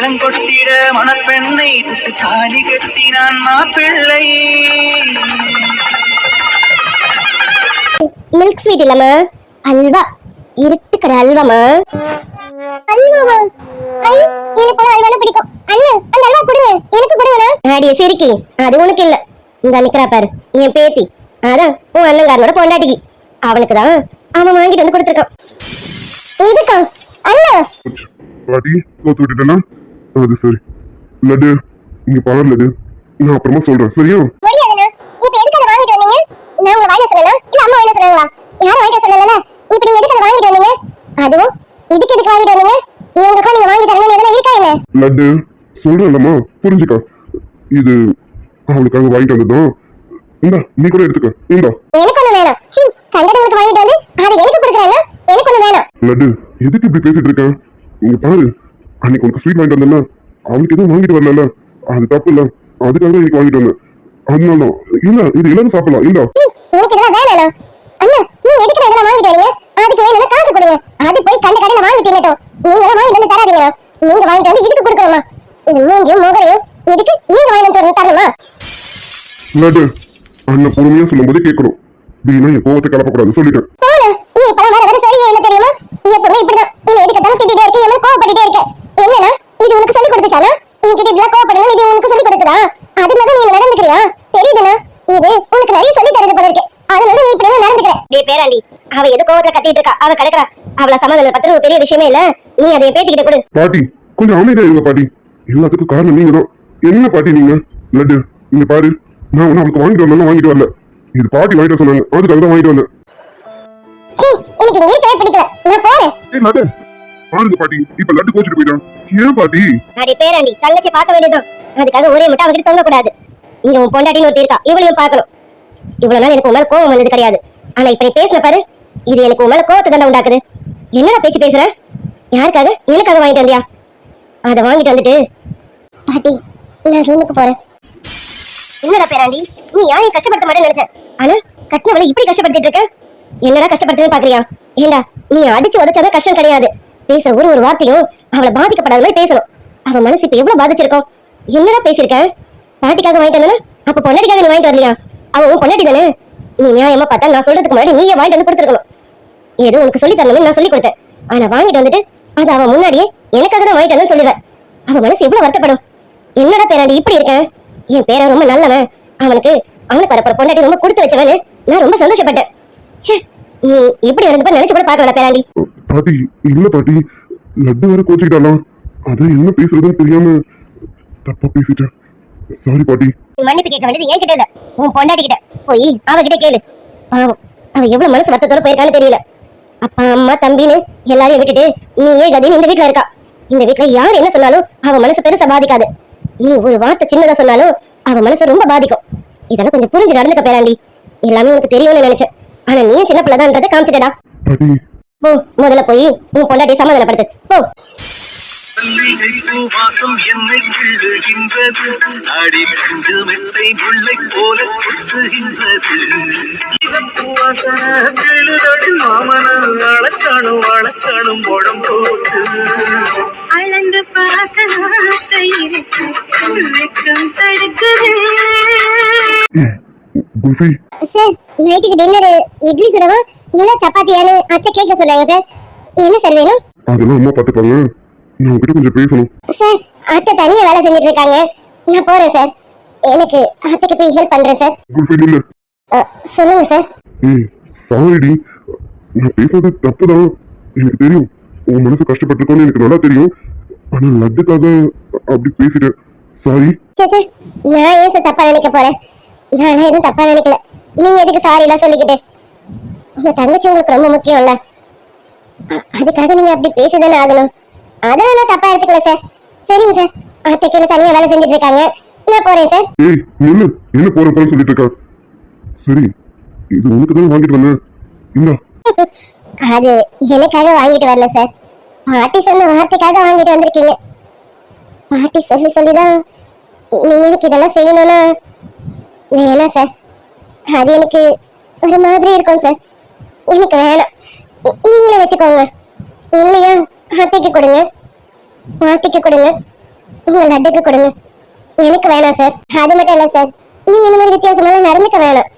மேளங்கொட்டிட மணப்பெண்ணை சுட்டு தாலி கட்டினான் மாப்பிள்ளை. மில்க் ஸ்வீட் இல்லம்மா, அல்வா. இருட்டு கடை அல்வாமா. அல்வாவா? ஐ, எனக்கு கூட அல்வானா பிடிக்கும். அண்ணா, அந்த அல்வா கொடுங்க, எனக்கு கொடுங்க. ஆடிய சிரிக்கி, அது உனக்கு இல்ல. இந்த நிக்கிறா பாரு, என் பேத்தி. அதான் உன் அண்ணங்காரனோட பொண்டாட்டிக்கு. அவனுக்கு தான் அவன் வாங்கிட்டு வந்து கொடுத்துருக்கான். இதுக்கா அண்ணா பாட்டி தோத்து விட்டுட்டேன்னா அது சரி. லட்டு இங்க பாரு லட்டு, நான் அப்புறமா சொல்றேன் சரியா? முடியாதுண்ணா, இப்ப எதுக்கு அதை வாங்கிட்டு வந்தீங்க? நான் உங்க வாயில சொல்லலாம், இல்ல அம்மா வாயில சொல்லலாம்? யாரும் வாங்கிட்டு சொல்லல. இப்ப நீங்க எதுக்கு அதை வாங்கிட்டு வந்தீங்க? அதுவும் இதுக்கு எதுக்கு வாங்கிட்டு வந்தீங்க? இவங்களுக்கா நீங்க வாங்கி தரீங்கன்னு எதனா இருக்கா இல்ல? லட்டு சொல்றேன்லம்மா, புரிஞ்சுக்கா. இது அவளுக்காக வாங்கிட்டு வந்ததும். இந்தா நீ கூட எடுத்துக்க. இந்தா எனக்கு ஒண்ணு வேணும். சீ, கண்டவங்களுக்கு வாங்கிட்டு வந்து அதை எனக்கு கொடுக்குறேன்னா எனக்கு ஒண்ணு வேணும். லட்டு எதுக்கு இப்படி பேசிட்டு இருக்க? இங்க பாரு, அன்னைக்கு உனக்கு ஸ்வீட் வாங்கிட்டு வந்தேன்னா அவனுக்கு எதுவும் வாங்கிட்டு வரல. அது தப்பு இல்ல, அதுக்காக இன்னைக்கு வாங்கிட்டு வந்தேன். அதனால இல்ல, இது எல்லாரும் சாப்பிடலாம். இல்ல உங்களுக்கு இதெல்லாம் வேணாம். அண்ணா, நீங்க எதுக்கு இதெல்லாம் வாங்கிட்டு வரீங்க? அதுக்கு வேணும்னா காசு கொடுங்க. அது போய் கண்ட கடையில வாங்கி தின்னட்டும். நீங்க வாங்கிட்டு வந்து தராதீங்க. நீங்க வாங்கிட்டு வந்து இதுக்கு கொடுக்கணுமா? மூஞ்சியும் முகரையும் எதுக்கு நீங்க வாங்கிட்டு வந்து தரணுமா? லட்டு அண்ணன் பொறுமையா சொல்லும் போதே கேட்கணும். வீணா என் கோவத்தை கிளப்பக்கூடாது சொல்லிட்டேன். நீ இப்பதான் வர சரியா என்ன தெரியுமா? நீ எப்பவுமே இப்படிதான். நீ எதுக்கு தான் திட்டிட்டே இருக்க, என்ன கோவப்பட்டுட்டே இருக்க? என்னன்னா இது உனக்கு சொல்லி கொடுத்துச்சானா? நீ கிட்ட இப்படி கோவப்படுங்க, இது உனக்கு சொல்லி கொடுக்குதா? அதனால நீ நடந்துக்கிறியா? தெரியுதுனா? இது உனக்கு நிறைய சொல்லி தரது போல இருக்கு. அதனால நீ இப்படி நடந்துக்கிற. டேய் பேராண்டி, அவ எது கோவத்துல கத்திட்டு இருக்கா, அவ கிடக்குறா. அவள சமாதானம் பண்றது ஒரு பெரிய விஷயமே இல்ல. நீ அதை பேசிக்கிட்டு கொடு. பாட்டி கொஞ்சம் அமைதியா இருங்க பாட்டி. எல்லாத்துக்கும் காரணம் நீங்க தான். என்ன பாட்டி நீங்க? லட்டு இங்க பாரு, நான் ஒன்னும் அவளுக்கு வாங்கிட்டு வரலாம் வாங்கிட்டு வரல. இது பாட்டி வாங்கிட்டு சொன்னாங்க, அதுக்காக தான் வாங்கிட்டு வந்தேன். எனக்கு இங்க இருக்கவே பிடிக்கல, நான் போறேன். ஏய் லட்டு பாருங்க பாட்டி, இப்ப லட்டு கோச்சிட்டு போயிட்டான். ஏன் பாட்டி? அடி பேராண்டி, தங்கச்சி பார்க்க வேண்டியதுதான். அதுக்காக ஒரே மட்டும் அவகிட்ட தொங்க கூடாது. இங்க உன் பொண்டாட்டின்னு ஒருத்தி இருக்கா, இவளையும் பார்க்கணும். இவ்வளவு நாள் எனக்கு உன் மேல கோவம் வந்தது கிடையாது. ஆனா இப்ப நீ பேசுன பாரு, இது எனக்கு உன் மேல கோவத்தை தானே உண்டாக்குது. என்னடா பேச்சு பேசுற? யாருக்காக? எனக்காக வாங்கிட்டு வந்தியா? அதை வாங்கிட்டு வந்துட்டு பாட்டி நான் ரூமுக்கு போறேன். என்னடா பேராண்டி, நீ யாரையும் கஷ்டப்படுத்த மாட்டேன்னு நினைச்சேன். ஆனா கட்டினவளை இப்படி கஷ்டப்படுத்திட்டு இருக்க. என்னடா கஷ்டப்படுத்துன்னு பாக்குறியா? ஏண்டா நீ அடிச்சு உதச்சாதான் கஷ்டம் கிடையாது. பேச ஒரு வார்த்தையும் அவளை பாதிக்கப்படாத மாதிரி பேசணும். அவ மனசு இப்ப எவ்வளவு பாதிச்சிருக்கோம். என்னடா பேசிருக்க? பாட்டிக்காக வாங்கிட்டு வந்தா அப்ப பொண்டாட்டிக்காக நீ வாங்கிட்டு வரலையா? அவ உன் பொண்டாட்டி தானே. நீ நியாயமா பார்த்தா நான் சொல்றதுக்கு முன்னாடி நீயே வாங்கிட்டு வந்து கொடுத்துருக்கணும். ஏதோ உனக்கு சொல்லி தரணும்னு நான் சொல்லி கொடுத்தேன். ஆனா வாங்கிட்டு வந்துட்டு அது அவன் முன்னாடியே எனக்காக தான் வாங்கிட்டு வந்து சொல்லுவேன். அவ மனசு எவ்வளவு வருத்தப்படும். என்னடா பேராண்டி இப்படி இருக்கேன்? என் பேரன் ரொம்ப நல்லவன். அவனுக்கு வரப்போற பொண்டாட்டி ரொம்ப கொடுத்து வச்சவனு நான் ரொம்ப சந்தோஷப்பட்டேன். நீ இப்படி இருந்து நினைச்சு கூட பார்க்கல பேராண்டி. பாட்டி இல்ல பாட்டி, லட்டு வேற கோச்சிக்கிட்டாலாம். அது என்ன பேசுறதுன்னு தெரியாம தப்பா பேசிட்டேன். சாரி பாட்டி. மன்னிப்பு கேட்க வேண்டியது என்கிட்ட இல்ல, உன் பொண்டாட்டி கிட்ட போய் அவகிட்ட கேளு. பாவம், அவ எவ்வளவு மனசு வருத்தத்தோட போயிருக்கான்னு தெரியல. அப்பா அம்மா தம்பின்னு எல்லாரையும் விட்டுட்டு நீயே கதின்னு இந்த வீட்டுல இருக்கா. இந்த வீட்டுல யார் என்ன சொன்னாலும் அவ மனசு பெருசா பாதிக்காது. நீ ஒரு வார்த்தை சின்னதா சொன்னாலும் அவ மனசு ரொம்ப பாதிக்கும். இதெல்லாம் கொஞ்சம் புரிஞ்சு நடந்துக்க பேராண்டி. எல்லாமே உனக்கு தெரியும்னு நினைச்சேன். ஆனா நீ சின்ன பிள்ளைதான்றதை காமிச்சிட்டடா. போ, முதல்ல போய் உன் பொண்டாட்டி சமாதானப்படுத்து போ. வாசம் என்னை கிள்ளுகின்றது, அடி பஞ்சு மெத்தை முல்லை போல கொத்துகின்றது. மாமனம் வளர்க்கணும் வளர்க்கணும் உடம் போட்டு அளந்து பார்த்த தடுக்குது. சார், நைட்டுக்கு டின்னர் இட்லி சுடவா இல்ல சப்பாத்தியானு அத்தை கேட்க சொன்னாங்க சார். என்ன சார் வேணும்? அதெல்லாம் அம்மா பாத்துப்பாங்க, நான் உங்ககிட்ட கொஞ்சம் பேசணும். சார், அத்தை தனியா வேலை செஞ்சுட்டு இருக்காங்க, நான் போறேன் சார். எனக்கு அத்தைக்கு போய் ஹெல்ப் பண்றேன் சார். சொல்லுங்க சார். சாரிடி, நான் பேசுறது தப்புதான், எனக்கு தெரியும். உன் மனசு கஷ்டப்பட்டிருக்கோன்னு எனக்கு நல்லா தெரியும். ஆனா லட்டுக்காக அப்படி பேசிட்டேன், சாரி. சார், நான் ஏன் சார் தப்பா நினைக்க போறேன்? நான் எதுவும் தப்பா நினைக்கல. நீங்க எதுக்கு சாரி எல்லாம் சொல்லிக்கிட்டு? உங்க தங்கச்சி உங்களுக்கு ரொம்ப முக்கியம் இல்ல, அதுக்காக நீங்க அப்படி பேசிதானே ஆகணும். அதெல்லாம் நான் தப்பா எடுத்துக்கல சார். சரிங்க சார், அத்தைக்கு தனியா வேலை செஞ்சுட்டு இருக்காங்க, நான் போறேன் சார். ஏய் நில்லு, என்ன போறேன்னு சொல்லிட்டு இருக்கா? சரி, இது உனக்கு தான் வாங்கிட்டு வந்தேன், இந்தா. அது எனக்காக வாங்கிட்டு வரல சார், பாட்டி சொன்ன வார்த்தைக்காக வாங்கிட்டு வந்திருக்கீங்க. பாட்டி சொல்லி சொல்லிதான் நீங்க எனக்கு இதெல்லாம் செய்யணும்னா வேணாம் சார். அது எனக்கு ஒரு மாதிரி இருக்கும் சார், எனக்கு வேணாம். நீங்களே வச்சுக்கோங்க. இல்லையா அத்தைக்கு கொடுங்க, பாட்டிக்கு கொடுங்க, உங்க லட்டுக்கு கொடுங்க. எனக்கு வேணாம் சார். அது மட்டும் இல்ல சார், நீங்க இந்த மாதிரி வித்தியாசமெல்லாம் நடந்துக்க வேணாம்.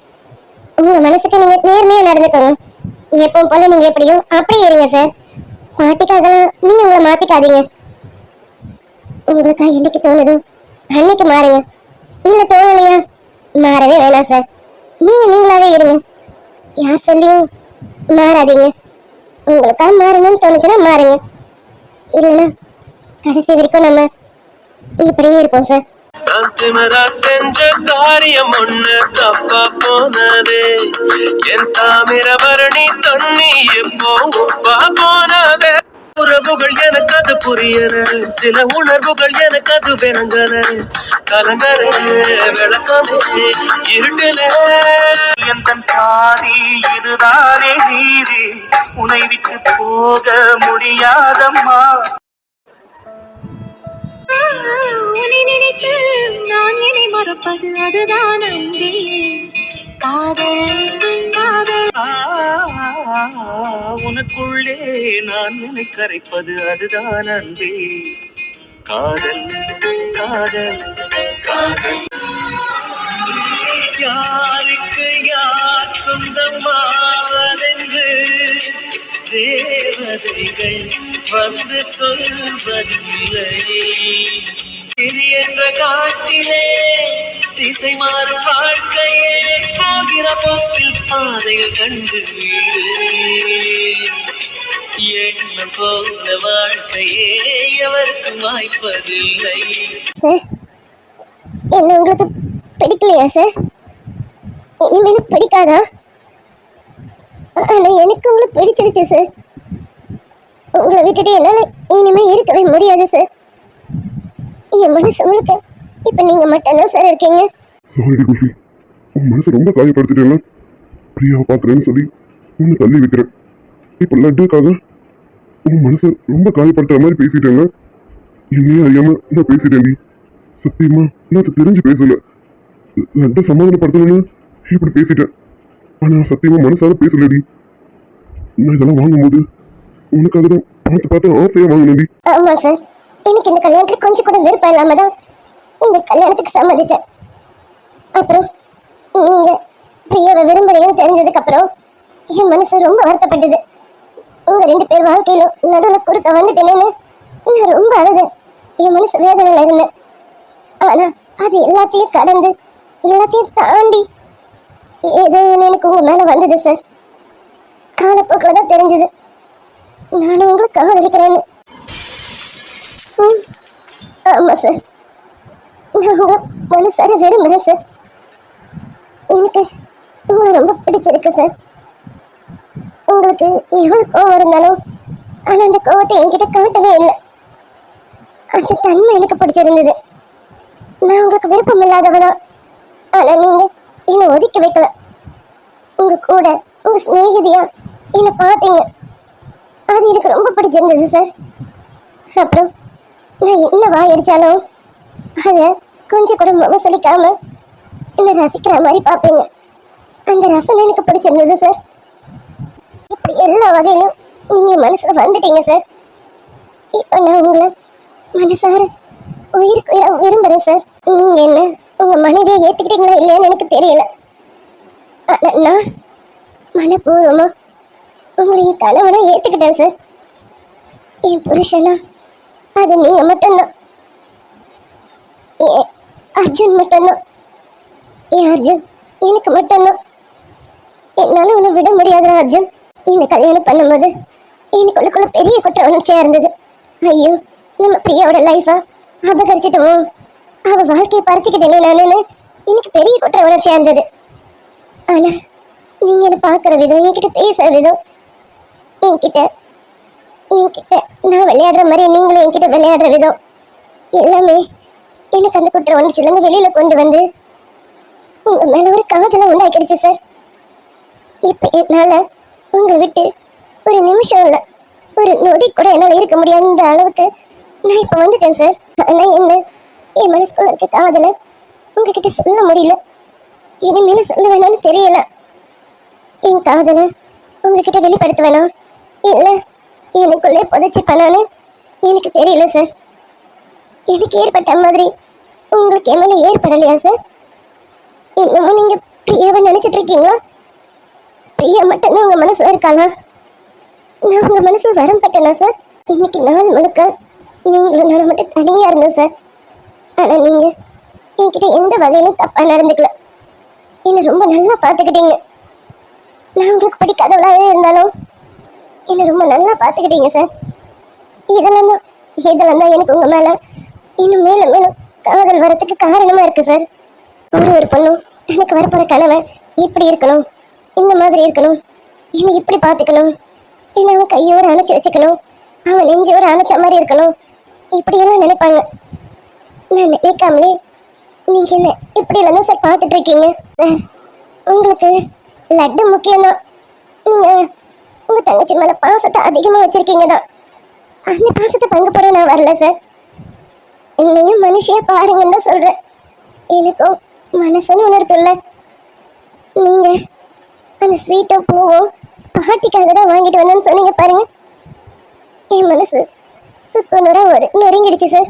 உங்க மனசுக்கு நீங்க நேர்மையா நடந்துக்கோங்க. எப்பவும் போல நீங்க எப்படியும் அப்படியே இருங்க சார். பாட்டிக்காகலாம் நீங்க உங்களை மாத்திக்காதீங்க. உங்களுக்கு என்னைக்கு தோணுதோ அன்னைக்கு மாறுங்க. இல்ல தோணலையா மாறவே வேணாம் சார். நீங்க நீங்களாவே இருங்க. யார் சொல்லியும் மாறாதீங்க. உங்களுக்கா மாறணும்னு தோணுச்சுன்னா மாறுங்க. இல்லைன்னா கடைசி வரைக்கும் நம்ம இப்படியே இருப்போம் சார். நான் திமிரா செஞ்ச காரியம் ஒண்ணு தப்பா போனதே. என் தாமிரபரணி தண்ணி எப்போ உப்பா போனதே. உறவுகள் எனக்கு அது புரியல, சில உணர்வுகள் எனக்கு அது விளங்கல. கலங்கரே விளக்கமே இருட்டுல எந்த பாதி இதுதானே நீதி, உன்னை விட்டு போக முடியாதம்மா. உன்னை நினைத்து நான் என்னை மறப்பது அதுதான் அன்பே. காதல் காதல் உனக்குள்ளே நான் நினை கரைப்பது அதுதான் அன்பே. காதல் காதல் காதல். யாருக்கு யார் சொந்தமாவதென்று தேவதைகள் வந்து சொல்வதில்லை. விதி என்ற காட்டிலே திசை மாறும் வாழ்க்கையே, போகிற போக்கில் பாதைகள் கண்டு எண்ணம் போல வாழ்க்கையே எவருக்கும் வாய்ப்பதில்லை. என்ன உங்களுக்கு பிடிக்கலையா சார்? இனிமேலும் பிடிக்காதா? ஆனா எனக்கு உங்களை பிடிச்சிருச்சு சார். உங்களை விட்டுட்டு என்னால இனிமே இருக்கவே முடியாது சார். என் மனசு முழுக்க இப்ப நீங்க மட்டும்தான் சார் இருக்கீங்க. சாரி குஷி, உன் மனசை ரொம்ப காயப்படுத்திட்டேன். பிரியாவை பார்க்குறேன்னு சொல்லி உன்னை தள்ளி வைக்கிறேன். இப்போ லட்டுக்காக உன் மனசை ரொம்ப காயப்படுத்துற மாதிரி பேசிட்டேங்க. என்னையே அறியாம நான் பேசிட்டேன்டி. சத்தியமா நான் அதை தெரிஞ்சு பேசல. லட்டை சமாதானப்படுத்தணும்னு இப்படி பேசிட்டேன். ஆனா சத்தியமா மனசால பேசலடி. நான் இதெல்லாம் வாங்கும்போது உனக்காக தான் பார்த்து பார்த்து ஆசையா வாங்கினேன்டி. ஆமா சார், எனக்கு இந்த கல்யாணத்துக்கு கொஞ்சம் கூட விருப்பம் இல்லாம தான் இந்த கல்யாணத்துக்கு சம்மதிச்சேன். அப்புறம் நீங்க பிரியாவை விரும்புறீங்கன்னு தெரிஞ்சதுக்கு அப்புறம் என் மனசு ரொம்ப வருத்தப்பட்டது. உங்க 2 பேர் வாழ்க்கையிலும் நடுவில் குறுக்க வந்துட்டேன்னு நான் ரொம்ப அழுதேன். என் மனசு வேதனையில இருந்தேன். ஆனா அது எல்லாத்தையும் கடந்து எல்லாத்தையும் தாண்டி ஏதோ எனக்கு உங்க மேல வந்தது சார். காலப்போக்கில் தான் தெரிஞ்சது நானும் உங்களை காதலிக்கிறேன்னு. ஆமா சார், நான் உங்க மனசார விரும்புறேன் சார். எனக்கு உங்களை ரொம்ப பிடிச்சிருக்கு சார். உங்களுக்கு எவ்வளவு கோவம் இருந்தாலும் ஆனா அந்த கோவத்தை என்கிட்ட காட்டவே இல்லை. அந்த தன்மை எனக்கு பிடிச்சிருந்தது. நான் உங்களுக்கு விருப்பம் இல்லாதவதான். ஆனா நீங்க என்னை ஒதுக்கி வைக்கல. உங்க கூட உங்க சிநேகிதியா என்னை பார்த்தீங்க. அது எனக்கு ரொம்ப பிடிச்சிருந்தது சார். அப்புறம் நான் என்ன வாய் அடிச்சாலும் அத கொஞ்சம் கூட முகசலிக்காம என்ன ரசிக்கிற மாதிரி பார்ப்பீங்க. அந்த ரசனை எனக்கு பிடிச்சிருந்தது சார். இப்படி எல்லா வகையிலும் நீங்க மனசுல வந்துட்டீங்க சார். இப்ப நான் உங்களை மனசார உயிருக்கு உயிரா விரும்புறேன் சார். நீங்க என்ன உங்க மனைவியை ஏத்துக்கிட்டீங்களா இல்லையான்னு எனக்கு தெரியல. ஆனா நான் மனப்பூர்வமா உங்களை என் கணவனை ஏத்துக்கிட்டேன் சார். என் புருஷனா அது நீங்க மட்டும்தான். அர்ஜுன் மட்டும்தான். என் அர்ஜுன் எனக்கு மட்டும்தான். என்னால உன்னை விட முடியாத அர்ஜுன். இந்த கல்யாணம் பண்ணும்போது எனக்குள்ளுக்குள்ள பெரிய குற்ற உணர்ச்சியா இருந்தது. ஐயோ, நம்ம பிரியாவோட லைஃபா அபகரிச்சிட்டோமோ, அவ வாழ்க்கையை பறிச்சுக்கிட்டேனே நானு எனக்கு பெரிய குற்ற உணர்ச்சியா இருந்தது. ஆனா நீங்க என்ன பாக்குற விதம், என்கிட்ட பேசுற விதம், என்கிட்ட நான் விளையாடுற மாதிரி நீங்களும் என்கிட்ட விளையாடுற விதம் எல்லாமே எனக்கு அந்த குற்ற உணர்ச்சியில இருந்து வெளியில கொண்டு வந்து உங்க மேல ஒரு காதலை உண்டாக்கிடுச்சு சார். இப்ப என்னால உங்களை விட்டு ஒரு நிமிஷம் இல்ல, ஒரு நொடி கூட என்னால இருக்க முடியாத அளவுக்கு நான் இப்ப வந்துட்டேன் சார். ஆனா என்ன என் மனசுக்குள்ள இருக்க காதலை உங்ககிட்ட சொல்ல முடியல. இனிமேல சொல்ல வேணாம்னு தெரியல. என் காதலை உங்ககிட்ட வெளிப்படுத்த வேணாம் இல்ல எனக்குள்ளே புதைச்சி பண்ணான்னு எனக்கு தெரியல சார். எனக்கு ஏற்பட்ட மாதிரி உங்களுக்கு என் மேல ஏற்படலையா சார்? இன்னமும் நீங்க பிரியாவை நினைச்சிட்டு இருக்கீங்களா? பிரியா மட்டும்தான் உங்க மனசுல இருக்காளா? நான் உங்க மனசுல வரம் பட்டேனா சார்? இன்னைக்கு நாள் முழுக்க நீங்களும் நான் மட்டும் தனியா இருந்தேன் சார். ஆனா நீங்க என்கிட்ட எந்த வகையிலும் தப்பா நடந்துக்கல. என்னை ரொம்ப நல்லா பார்த்துக்கிட்டீங்க. நான் உங்களுக்கு பிடிக்காதவளாவே இருந்தாலும் என்னை ரொம்ப நல்லா பார்த்துக்கிட்டீங்க சார். இதெல்லாம் தான் எனக்கு உங்க மேல இன்னும் மேலும் மேலும் காதல் வரத்துக்கு காரணமா இருக்கு சார். ஒரு பொண்ணும் எனக்கு வரப்போற கணவன் இப்படி இருக்கணும், இந்த மாதிரி இருக்கணும், என்னை இப்படி பார்த்துக்கணும், என்னை அவன் கையோடு அணைச்சி வச்சுக்கணும், அவன் நெஞ்சோடு அணைச்ச மாதிரி இருக்கணும், இப்படியெல்லாம் நினைப்பாங்க. நான் நினைக்காமலே நீங்க என்ன இப்படி எல்லாம் சார் பார்த்துட்டு இருக்கீங்க. உங்களுக்கு லட்டு முக்கியம்தான். நீங்க உங்க தங்கச்சி மேல பாசத்தை அதிகமா வச்சிருக்கீங்க தான். அந்த பாசத்தை பங்கு போட நான் வரல சார். என்னையும் மனுஷியா பாருங்கன்னு தான் சொல்றேன். எனக்கும் மனசுன்னு ஒன்று இருக்குல்ல. நீங்க அந்த ஸ்வீட்டும் பூவும் பாட்டிக்காக தான் வாங்கிட்டு வந்தேன்னு சொன்னீங்க பாருங்க. என் மனசு சுக்குநூறா நொறுங்கிடுச்சு சார்.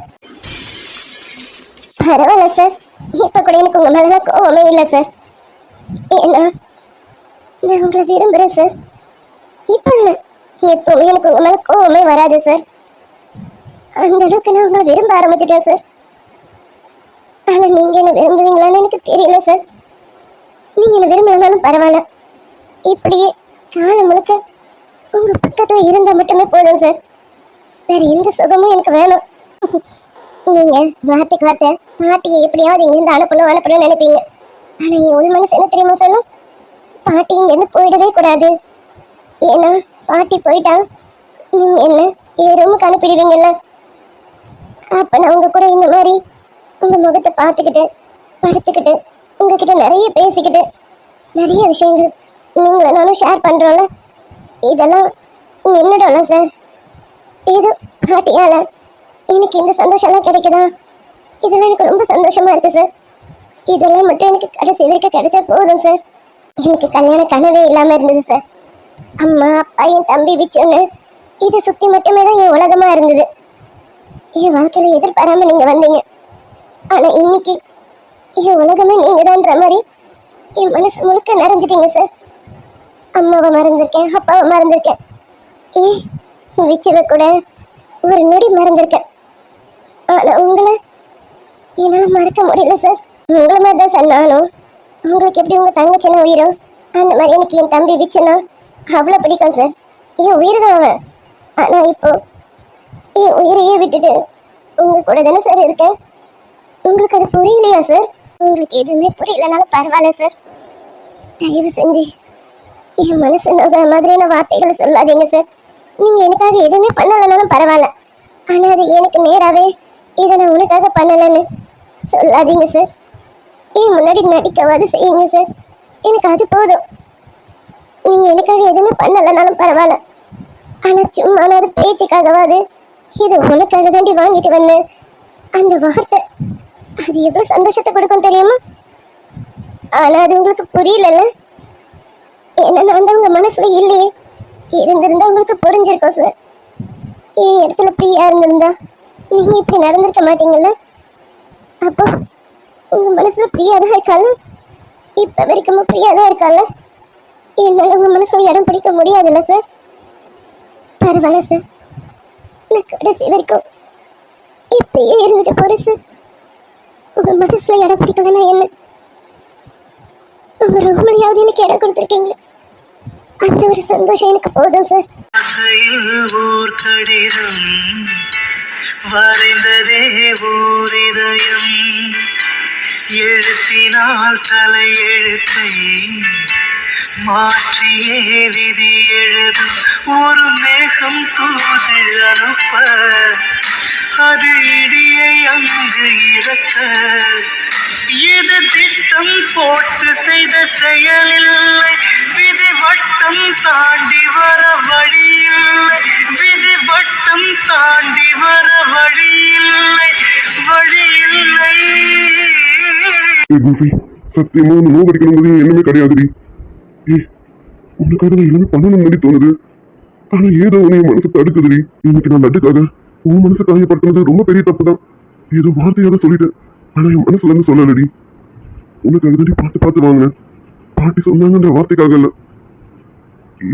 பரவாயில்ல சார், இப்ப கூட எனக்கு உங்க மேல கோவமே இல்லை சார். ஏன்னா நான் உங்களை விரும்புறேன் சார். இப்ப இல்லை, எப்பவுமே எனக்கு உங்க மேல கோவமே வராது சார். அந்த அளவுக்கு நான் உங்களை விரும்ப ஆரம்பிச்சிட்டேன் சார். ஆனா நீங்க என்ன விரும்புவீங்களான்னு எனக்கு தெரியல சார். நீங்க என்ன விரும்பலனாலும் பரவாயில்ல, இப்படியே காலம் முழுக்க உங்க பக்கத்துல இருந்தா மட்டுமே போதும் சார். வேற எந்த சுகமும் எனக்கு வேணும். நீங்க வார்த்தைக்கு வார்த்தை பாட்டியை எப்படியாவது இங்கிருந்து அனுப்பணும்னு நினைப்பீங்க. ஆனா என் உள் மனசு என்ன தெரியுமா சொல்லும்? பாட்டி இங்கிருந்து போயிடவே கூடாது. ஏன்னா பாட்டி போயிட்டா நீங்க என்ன என் ரூமுக்கு அனுப்பிடுவீங்கல்ல. அப்ப நான் உங்க கூட இந்த மாதிரி உங்க முகத்தை பார்த்துக்கிட்டு படுத்துக்கிட்டு உங்ககிட்ட நிறைய பேசிக்கிட்டு நிறைய விஷயங்கள் நீங்கள நானும் ஷேர் பண்றோம்ல, இதெல்லாம் என்னடோல சார். ஏதோ பாட்டியால எனக்கு இந்த சந்தோஷம்லாம் கிடைக்குதா? இதெல்லாம் எனக்கு ரொம்ப சந்தோஷமா இருக்கு சார். இதெல்லாம் மட்டும் எனக்கு கடைசி வரைக்கும் கிடைச்சா போதும் சார். எனக்கு கல்யாண கனவே இல்லாம இருந்தது சார். அம்மா அப்பா என் தம்பி பிச்சோன்னு இதை சுத்தி மட்டுமே தான் என் உலகமா இருந்தது. என் வாழ்க்கையில எதிர்பாராம நீங்க வந்தீங்க. ஆனா இன்னைக்கு என் உலகமே நீங்க தான்ற மாதிரி என் மனசு முழுக்க நிறைஞ்சிட்டீங்க சார். அம்மாவை மறந்திருக்கேன், அப்பாவை மறந்திருக்கேன், விச்சவை கூட ஒரு நொடி மறந்திருக்கேன். ஆனா உங்களை என்னால மறக்க முடியல சார். உங்களை மாதிரி தான் சார் நானும். உங்களுக்கு எப்படி உங்க தங்கச்சின்னா உயிரும், அந்த மாதிரி எனக்கு என் தம்பி விச்சுனா அவ்வளோ பிடிக்கும் சார். என் உயிர் தான் அவன். ஆனா இப்போ என் உயிரையே விட்டுட்டு உங்க கூட தானே சார் இருக்கேன். உங்களுக்கு அது புரியலையா சார்? உங்களுக்கு எதுவுமே புரியலனாலும் பரவாயில்ல சார். தயவு செஞ்சு என் மனசு நோக்கிற மாதிரியான வார்த்தைகளை சொல்லாதீங்க சார். நீங்க எனக்காக எதுவுமே பண்ணலைனாலும் பரவாயில்ல, ஆனா அது எனக்கு நேராவே இதை நான் உனக்காக பண்ணலைன்னு சொல்லாதீங்க சார். என் முன்னாடி நடிக்கவாது செய்யுங்க சார். எனக்கு அது போதும். நீங்க எனக்காக எதுவுமே பண்ணலைனாலும் பரவாயில்ல, ஆனா சும்மா நான் அது பேச்சுக்காகவாது இது உனக்காக தாண்டி வாங்கிட்டு வந்தேன் அந்த வார்த்தை அது எவ்வளவு சந்தோஷத்தை கொடுக்கும் தெரியுமா? ஆனா அது உங்களுக்கு புரியலல்ல. ஏன்னா நான் தான் உங்க மனசுல இல்லையே. இருந்திருந்தா உங்களுக்கு புரிஞ்சிருக்கோம் சார். என் இடத்துல பிரியா இருந்திருந்தா நீங்க இப்படி நடந்திருக்க மாட்டீங்கல்ல. அப்போ உங்க மனசுல பிரியாதான் இருக்கால, இப்ப வரைக்கும் பிரியாதான் இருக்கால. என்னால உங்க மனசுல இடம் பிடிக்க முடியாதுல்ல சார். பரவாயில்ல சார், நான் கடைசி வரைக்கும் இப்பயே இருந்துட்டு போறேன் சார். உங்க மனசுல இடம் பிடிக்கலன்னா என்ன, உங்க ரூம்லயாவது எனக்கு இடம் கொடுத்துருக்கீங்க, அந்த ஒரு சந்தோஷம் எனக்கு போதும் சார். ஓர் கடிதம் வரைந்ததே ஓர் இதயம், எழுத்தினால் தலை எழுத்தை மாற்றியே விதி எழுதும் ஒரு மேகம் தூது அனுப்ப, அது இடியை அங்கு இறக்க, இது திட்டம் போட்டு செய்த செயலில்லை, விதி வட்டம் தாண்டி வர வழியில்லை, விதி வட்டம் தாண்டி வர வழியில்லை, வழியில்லை. கோபி, சத்தியமா ஒன்று நோக்கடிக்கணுங்கிறது என்னமே கிடையாதுடி. உனக்காக நான் எல்லாமே பண்ணணும் மாதிரி தோணுது. ஆனா ஏதோ உன்னைய மனசு தடுக்குதுடி. இன்னைக்கு நான் லட்டுக்காக உன் மனசு காயப்படுத்தினது ரொம்ப பெரிய தப்பு தான். ஏதோ வார்த்தையாக சொல்லிட்டேன். ஆனா என் மனசுல இருந்து சொல்லலடி. உனக்கு அதுதாடி பார்த்து பார்த்து வாங்கினேன். பாட்டி சொன்னாங்கன்ற வார்த்தைக்காக இல்ல.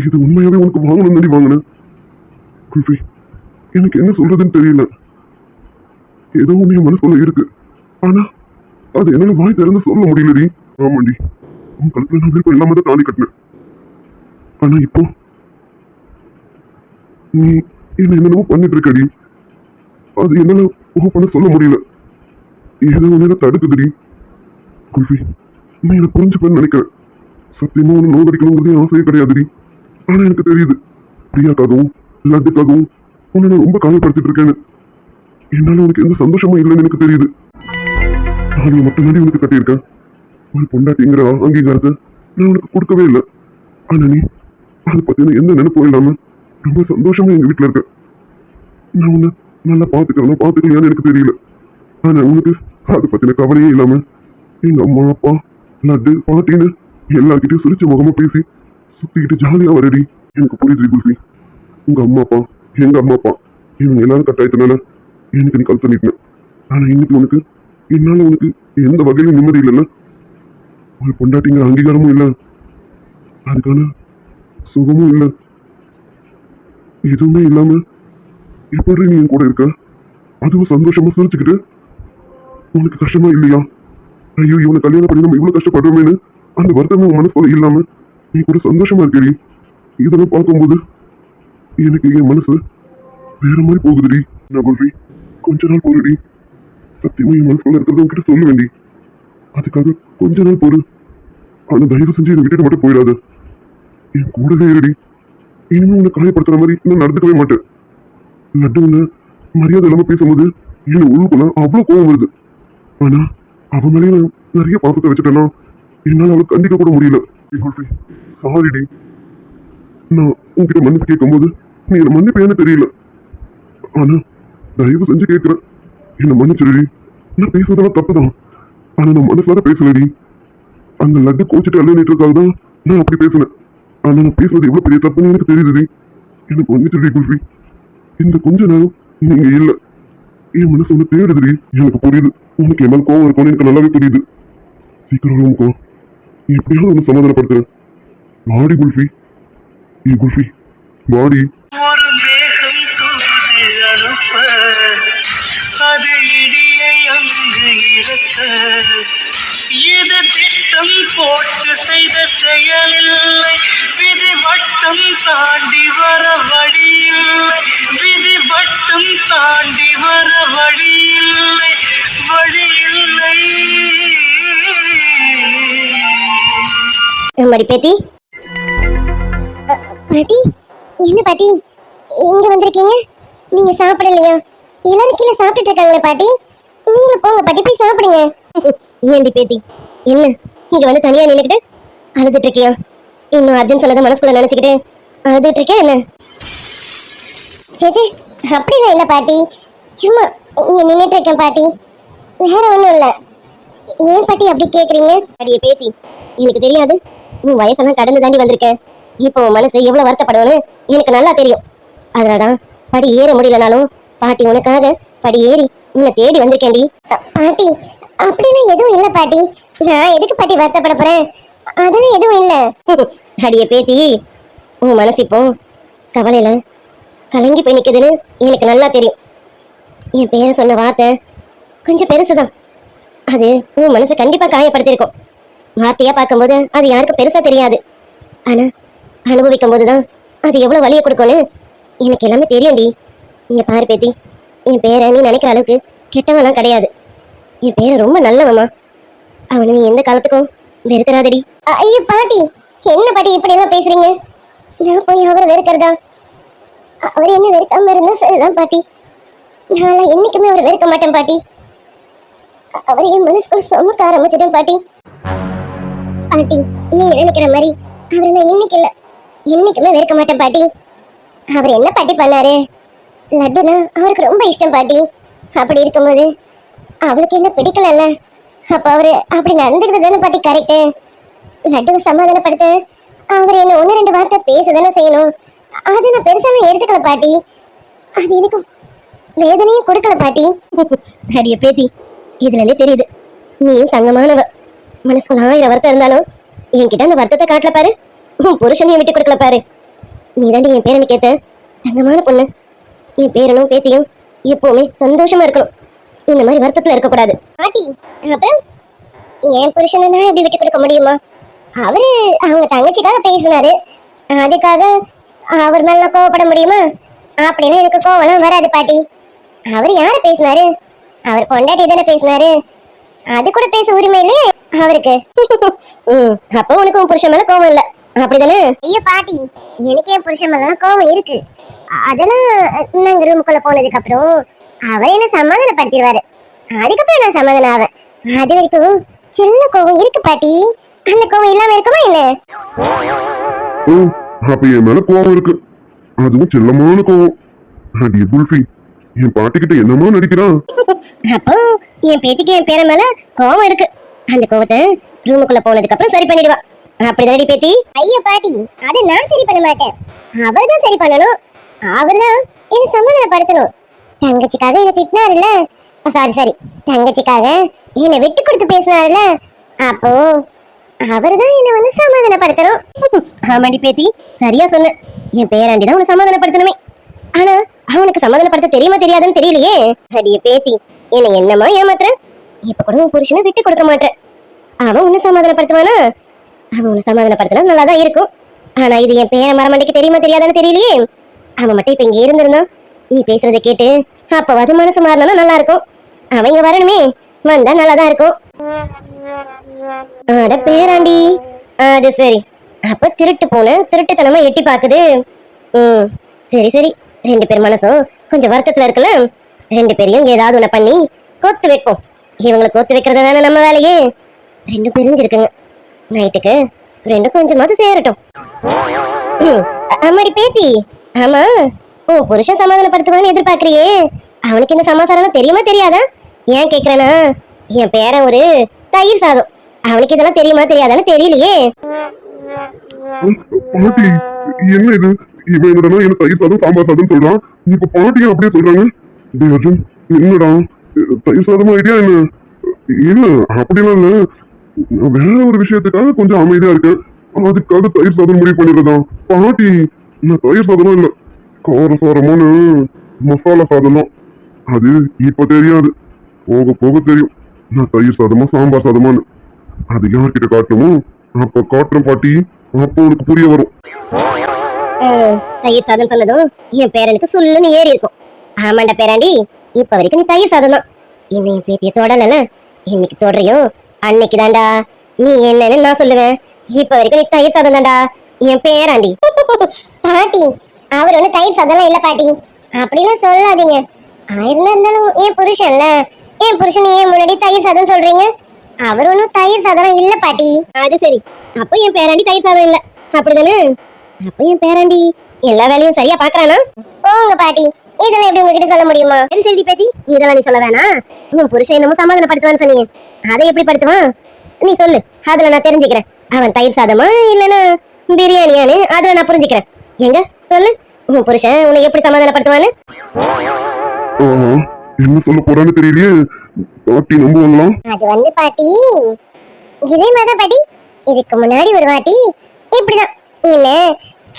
இது உண்மையாவே உனக்கு வாங்கணும்னு வாங்கினேன். குல்ஃபி, எனக்கு என்ன சொல்றதுன்னு தெரியல. ஏதோ ஒண்ணு என் மனசுல இருக்கு. ஆனா அது என்னால வாய் திறந்து சொல்ல முடியலடி. ஆமாண்டி, உன் கழுத்துல நான் விருப்பம் இல்லாம தான் தாலி கட்டினேன். ஆனா இப்போ நீ என்ன என்னென்னமோ பண்ணிட்டு இருக்கடி. அது என்னால பண்ண சொல்ல முடியல. ஏதோ ஒன்னு தடுக்குதுடி. குல்ஃபி, நீ என்ன புரிஞ்சுப்பேன்னு நினைக்கிறேன். சத்தியமா ஒண்ணு நோக்கடிக்கணுங்கிறது ஆசையே கிடையாதுடி. ஆனா எனக்கு தெரியுது, பிரியாக்காகவும் லட்டுக்காகவும் உன்னை நான் ரொம்ப காயப்படுத்திட்டு இருக்கேன்னு. என்னால உனக்கு எந்த சந்தோஷமும் இல்லைன்னு எனக்கு தெரியுது. நான் மட்டும்தானே உனக்கு கட்டியிருக்கேன். ஒரு பொண்டாட்டிங்கிற அங்கீகாரத்தை நான் உனக்கு கொடுக்கவே இல்லை. ஆனா நீ அதை பத்தின எந்த நினைப்பும் இல்லாம ரொம்ப சந்தோஷமா எங்க வீட்டுல இருக்க. நான் உன்னை நல்லா பாத்துக்கலையான்னு எனக்கு தெரியல. ஆனா உனக்கு அதை பத்தின கவலையே இல்லாம எங்க அம்மா அப்பா லட்டு பாட்டின்னு எல்லார்கிட்டயும் சிரிச்ச முகமா பேசி சுத்திக்கிட்டு ஜாலியா வரடி. எனக்கு புரியுது குல்ஃபி. உங்க அம்மா அப்பா எங்க அம்மா அப்பா இவங்க எல்லாரும் கட்டாயத்தினால எனக்கு நீ கழுத்த நீட்டின. ஆனா இன்னைக்கு உனக்கு என்னால உனக்கு எந்த வகையிலும் நிம்மதி இல்லைல்ல. ஒரு பொண்டாட்டிங்கிற அங்கீகாரமும் இல்லை, அதுக்கான சுகமும் இல்லை, எதுவுமே இல்லாம எப்படி நீ என் கூட இருக்க? அதுவும் சந்தோஷமா சிரிச்சுக்கிட்டு. உனக்கு கஷ்டமா இல்லையா? ஐயோ, இவனை கல்யாணம் பண்ணி நம்ம இவ்வளவு கஷ்டப்படுறோமேனு அந்த வருத்தமே உன் மனசுல இல்லாம நீ கூட சந்தோஷமா இருக்கடி. இதெல்லாம் பார்க்கும்போது எனக்கு என் மனசு வேற மாதிரி போகுதுடி. நான் குல்ஃபி, கொஞ்ச நாள் போறடி. சத்தியமா என் மனசுல இருக்கிறத உங்ககிட்ட சொல்ல வேண்டி. அதுக்காக கொஞ்ச நாள் போரு. ஆனா தயவு செஞ்சு என்னை விட்டுட்டு மட்டும் போயிடாது. என் கூடவே இருடி. இனிமே உன்னை காயப்படுத்துற மாதிரி நான் நடந்துக்கவே மாட்டேன். லட்டு உன்னை மரியாதை இல்லாம பேசும்போது என்ன உள்ளுக்குள்ள அவ்வளவு கோவம் வருது. ஆனா அவன் மேலே நான் நிறைய பாசத்தை வச்சுட்டேன்னா என்னால அவளை கண்டிக்க கூட முடியல. சாரிடி. நான் உன்கிட்ட மன்னிப்பு கேட்கும் போது நீ என்ன மன்னிப்பேன்னு தெரியல. ஆனா தயவு செஞ்சு கேட்கிறேன், என்ன மன்னிச்சிருடி. நான் பேசுறதெல்லாம் தப்புதான். ஆனா நான் மனசார பேசலடி. அந்த லட்டு கோச்சிட்டு அழுநிட்டுக்காக தான் நான் அப்படி பேசினேன். ஆனா நான் பேசுறது எவ்வளவு பெரிய தப்புன்னு எனக்கு தெரியுதுடி. எனக்கு மன்னிச்சிருடி குல்ஃபி. இந்த கொஞ்ச நேரம் நீங்க இல்ல, என் மனசு ஒண்ணு தேடுதுடி. எனக்கு புரியுது உனக்கு என் மேல கோவம் இருக்கும்னு எனக்கு நல்லாவே புரியுது. சீக்கிரம் உனக்கும் எப்படியாவது ஒண்ணு சமாதானப்படுத்துறேன். வாடி குல்ஃபி, ஏ குல்ஃபி வாடி. ஒரு மேகம் தூது அனுப்ப, அது இடியை அங்கு இறக்க. இது திட்டம் போட்டு செய்த செயலில்லை, விதி வட்டம் தாண்டி வர வழியில்லை. விதி வட்டம் தாண்டி வர வழியில்லை, வழியில்லை. மடி பேத்தி. பாட்டி, என்ன பாட்டி இங்க வந்திருக்கீங்க? நீங்க சாப்பிடலையா? எல்லாரும் கீழே சாப்பிட்டுட்டு இருக்காங்களே பாட்டி. நீங்க போங்க பாட்டி, போய் சாப்பிடுங்க. ஏண்டி பேத்தி, என்ன இங்க வந்து தனியா நின்னுக்கிட்டு அழுதுட்டு இருக்கியா? இன்னும் அர்ஜுன் சொன்னதை மனசுக்குள்ள நினைச்சுக்கிட்டு அழுதுட்டு இருக்கியா என்ன? சேச்சே, அப்படிலாம் இல்ல பாட்டி. சும்மா இங்க நின்னுட்டு இருக்கேன் பாட்டி, வேற ஒண்ணும் இல்ல. ஏன் பாட்டி அப்படி கேக்குறீங்க? அடியே பேத்தி, எனக்கு தெரியாது உன் வயசெல்லாம் கடந்து தாண்டி வந்திருக்கேன். இப்போ உன் மனசு எவ்வளவு வருத்தப்படும்னு எனக்கு நல்லா தெரியும். அதனாலதான் படி ஏற முடியலனாலும் பாட்டி உனக்காக படி ஏறி உன்னை தேடி வந்திருக்கேன்டி. பாட்டி, அப்படிலாம் எதுவும் இல்ல பாட்டி. நான் எதுக்கு பாட்டி வருத்தப்பட போறேன்? அதெல்லாம் எதுவும் இல்ல. அடியே பேத்தி, உன் மனசு இப்போ கவலையில கலங்கி போய் நிக்குதுன்னு எனக்கு நல்லா தெரியும். என் பேரை சொன்ன வார்த்தை கொஞ்சம் பெருசுதான். அது உன் மனசை கண்டிப்பா காயப்படுத்திருக்கும். வார்த்தையா பார்க்கும்போது அது யாருக்கும் பெருசா தெரியாது. ஆனா அனுபவிக்கும் போதுதான் அது எவ்வளவு வலியை கொடுக்கும்னு எனக்கு எல்லாமே தெரியும்டி. இங்க பாரு பேத்தி, என் பேரை நீ நினைக்கிற அளவுக்கு கெட்டவெல்லாம் கிடையாது. என் பேரை ரொம்ப நல்லவம்மா. அவனை நீ எந்த காலத்துக்கும் வெறுக்கிறாதடி. ஐயோ பாட்டி, என்ன பாட்டி இப்படி எல்லாம் பேசுறீங்க? நான் போய் அவரை வெறுக்கிறதா? அவர் என்ன வெறுக்காம இருந்தா சரிதான் பாட்டி. நான் என்னைக்குமே அவரை வெறுக்க மாட்டேன் பாட்டி. அவரை என் மனசுக்குள்ள சுமக்க ஆரம்பிச்சிட்டேன் பாட்டி. பாட்டி, நீங்க நினைக்கிற மாதிரி அவரை நான் இன்னைக்கு இல்ல என்னைக்குமே வெறுக்க மாட்டேன் பாட்டி. அவர் என்ன பாட்டி பண்ணாரு? லட்டுனா அவருக்கு ரொம்ப இஷ்டம் பாட்டி. அப்படி இருக்கும்போது அவளுக்கு என்ன பிடிக்கலல்ல, அப்ப அவரு அப்படி நடந்துக்கிறது தானே பாட்டி கரெக்டு. லட்டுவை சமாதானப்படுத்த அவர் என்ன ஒன்னு ரெண்டு வார்த்தை பேசதானே செய்யணும். அது நான் பெருசாலாம் எடுத்துக்கல பாட்டி. அது எனக்கு வேதனையும் கொடுக்கல பாட்டி. அடிய பேத்தி, இதுல இருந்தே தெரியுது நீயும் தங்கமானவ. மனசுக்குள்ள 1000 வருத்தம் இருந்தாலும் என்கிட்ட அந்த வருத்தத்தை காட்டல பாரு. உன் புருஷனையும் விட்டு கொடுக்கல பாரு. நீ தாண்டி என் பேரனுக்கு ஏத்த தங்கமான பொண்ணு. என் பேரனும் பேத்தியும் எப்பவுமே சந்தோஷமா இருக்கணும். இந்த மாதிரி வருத்தத்துல இருக்க கூடாது பாட்டி. அப்புறம் என் புருஷனை நான் எப்படி விட்டு கொடுக்க முடியுமா? அவரு அவங்க தங்கச்சிக்காக பேசினாரு, அதுக்காக அவர் மேல நான் கோவப்பட முடியுமா? அப்படின்னு எனக்கு கோவம்லாம் வராது பாட்டி. அவர் யார பேசினாரு? அவர் பொண்டாட்டி தானே பேசினாரு. அது கூட பேச உரிமை இல்லையே அவருக்கு. அப்ப உனக்கு உன் புருஷன் மேல கோவம் இல்ல, அப்படிதானே? ஐயோ பாட்டி, எனக்கு என் புருஷன் மேல கோவம் இருக்கு. அதெல்லாம் நாங்க ரூமுக்குள்ள போனதுக்கு அப்புறம் அவர் என்ன சமாதானப்படுத்திடுவாரு. அதுக்கப்புறம் நான் சமாதானம் ஆவேன். அது வரைக்கும் சின்ன கோவம் இருக்கு பாட்டி. அந்த கோவம் இல்லாம இருக்குமா என்ன? ஓ, அப்ப என் மேல கோவம் இருக்கு, அதுவும் செல்லமான கோவம். அடியே குல்ஃபி, என் பாட்டி கிட்ட என்னமா நடிக்கிறான்? அப்போ என் பேத்திக்கு என் பேர மேல கோவம் இருக்கு. அந்த கோவத்தை ரூமுக்குள்ள போனதுக்கு அப்புறம் சரி பண்ணிடுவா. அப்படிதானடி பேத்தி? ஐயோ பாட்டி, அதை நான் சரி பண்ண மாட்டேன். அவர்தான் சரி பண்ணணும். அவர்தான் என்ன சமாதானப்படுத்தணும். தங்கச்சிக்காக என்ன திட்டினாருல்ல, சாரி தங்கச்சிக்காக என்னை விட்டு கொடுத்து பேசினாருல்ல, அப்போ அவர்தான் என்ன வந்து சமாதானப்படுத்தணும். ஆமாடி பேத்தி, சரியா சொன்ன. என் பேராண்டி தான் உன்னை சமாதானப்படுத்தணுமே. ஆனா அவனுக்கு சமாதானப்படுத்த தெரியுமா தெரியாதுன்னு தெரியலையே. அடிய பேத்தி, என்ன என்னமா ஏமாத்துற? இப்ப கூட உன் புருஷனை விட்டு கொடுக்க மாட்டேன். அவன் உன்னை சமாதானப்படுத்துவானா? அவன் உன்னை சமாதானப்படுத்தினா நல்லாதான் இருக்கும். ஆனா இது என் பேர மரமண்டிக்கு தெரியுமா தெரியாதான்னு தெரியலையே. அவன் மட்டும் இப்ப இங்க இருந்திருந்தான், நீ பேசுறதை கேட்டு அப்பவாது மனசு மாறினா நல்லா இருக்கும். அவன் இங்க வரணுமே, வந்தா நல்லாதான் இருக்கும். அட பேராண்டி, அது சரி. அப்ப திருட்டு போன திருட்டுத்தனமா எட்டி பாக்குது. சரி, 2 பேர் மனசும் கொஞ்சம் வருத்தத்துல இருக்குல்ல. 2 பேரையும் ஏதாவது ஒண்ணு பண்ணி கொத்து வைப்போம். இவங்களை கொத்து வைக்கிறது தானே நம்ம வேலையே. 2 பிரிஞ்சிருக்குங்க. நைட்டுக்கு 2 கொஞ்சமாவது சேரட்டும். ஆமாடி பேத்தி, ஆமா உன் புருஷன் சமாதானப்படுத்துவான்னு எதிர்பார்க்கறியே. அவனுக்கு இந்த சமாதானம் தெரியுமா தெரியாதா? ஏன் கேக்குறேன்னா, என் பேர ஒரு தயிர் சாதம். அவனுக்கு இதெல்லாம் தெரியுமா தெரியாதான்னு தெரியலையே. பாட்டி, என்ன இது? இவன் என்னடா என்ன தயிர் சாதம் சாம்பார் சாதம் சொல்றான், இப்ப பாட்டியும் அப்படியே சொல்றாங்க. டேய் அர்ஜுன், என்னடா தயிர் சாதமா ஐடியா என்ன? இல்ல அப்படிலாம் இல்ல, நான் வேற ஒரு விஷயத்துக்காக கொஞ்சம் அமைதியா இருக்கேன், அதுக்காக தயிர் சாதம் முடிவு பண்ணிடுறதா? பாட்டி, நான் தயிர் சாதமும் இல்ல, கார சாரமான மசாலா சாதம் தான். அது இப்ப தெரியாது, போக போக தெரியும் நான் தயிர் சாதமா சாம்பார் சாதமான்னு. அது யார்கிட்ட காட்டணுமோ அப்ப காட்டுறேன் பாட்டி, அப்போ உனக்கு புரிய வரும். தயிர் சாதம் சொன்னதும் என் பேரனுக்கு சொல்லுன்னு ஏறி இருக்கும். ஆமாண்டா பேராண்டி, இப்ப வரைக்கும் நீ தயிர் சாதம் தான். இன்னும் என் பேத்திய தொடல, இன்னைக்கு தொடறியோ அன்னைக்கு தாண்டா நீ என்னன்னு நான் சொல்லுவேன். இப்ப வரைக்கும் நீ தயிர் சாதம் தாண்டா என் பேராண்டி. பாட்டி, அவர் ஒண்ணு தயிர் சாதம் இல்ல பாட்டி, அப்படிலாம் சொல்லாதீங்க. ஆயிரம் இருந்தாலும் என் புருஷன்ல, என் புருஷன் ஏன் முன்னாடி தயிர் சாதம் சொல்றீங்க? அவர் ஒன்னும் தயிர் சாதம் இல்ல பாட்டி. அது சரி, அப்போ என் பேராண்டி தயிர் சாதம் இல்ல, அப்படிதானே? அப்ப என் பேராண்டி எல்லா வேலையும் சரியா பாக்குறானா? போங்க பாட்டி, இதெல்லாம் எப்படி உங்ககிட்ட சொல்ல முடியுமா? சரி பேத்தி, இதெல்லாம் நீ சொல்ல வேணாம். உன் புருஷன் என்னமோ சமாதானப்படுத்துவான்னு சொன்னீங்க, அதை எப்படி படுத்துவான் நீ சொல்லு, அதுல நான் தெரிஞ்சுக்கிறேன். அவன் தயிர் சாதமா இல்லைன்னா பிரியாணியான்னு அதுல நான் புரிஞ்சுக்கிறேன். எங்க சொல்லு, உன் புருஷன் உன்னை எப்படி சமாதானப்படுத்துவான்னு? என்ன சொல்ல போறான்னு தெரியலையே, பாட்டி நம்புவாங்களா? அது வந்து பாட்டி, இதே மாதிரிதான் பாட்டி. இதுக்கு முன்னாடி ஒரு வாட்டி இப்படிதான் என்ன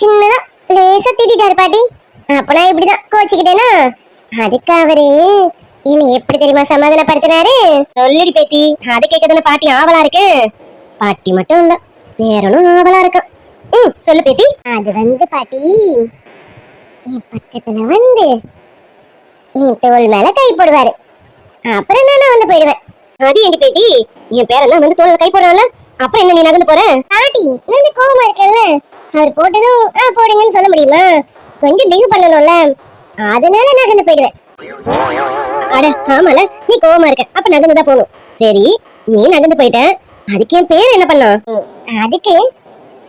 சின்னதா லேசா திட்டாரு பாட்டி. அப்ப நான் இப்படிதான் கோச்சுக்கிட்டேனா, அதுக்கு அவரு என்ன எப்படி தெரியுமா சமாதானப்படுத்தினாரு? சொல்லுடி பேத்தி, அது கேட்கதானே பாட்டி ஆவலா இருக்கு. பாட்டி மட்டும் இல்ல, வேறனும் ஆவலா இருக்கு. சொல்லு பேத்தி. அது வந்து பாட்டி, என் பக்கத்துல வந்து என் தோல் மேல கை போடுவாரு, அப்புறம் நான் வந்து போயிடுவேன். அது எங்க பேத்தி, என் பேரெல்லாம் வந்து தோல்ல கை போடுறான்ல, அப்புறம் என்ன நீ நகர்ந்து போற? பாட்டி, நான் கோவமா இருக்கேன்ல, அவர் போட்டதும் போடுங்கன்னு சொல்ல முடியுமா? கொஞ்சம் பிகு பண்ணணும்ல, அதனால நகர்ந்து போயிடுவேன். அட ஆமால, நீ கோவமா இருக்க, அப்ப நகர்ந்துதான் போகணும். சரி, நீ நகர்ந்து போயிட்ட, அதுக்கு என் பேர் என்ன பண்ணா? அதுக்கு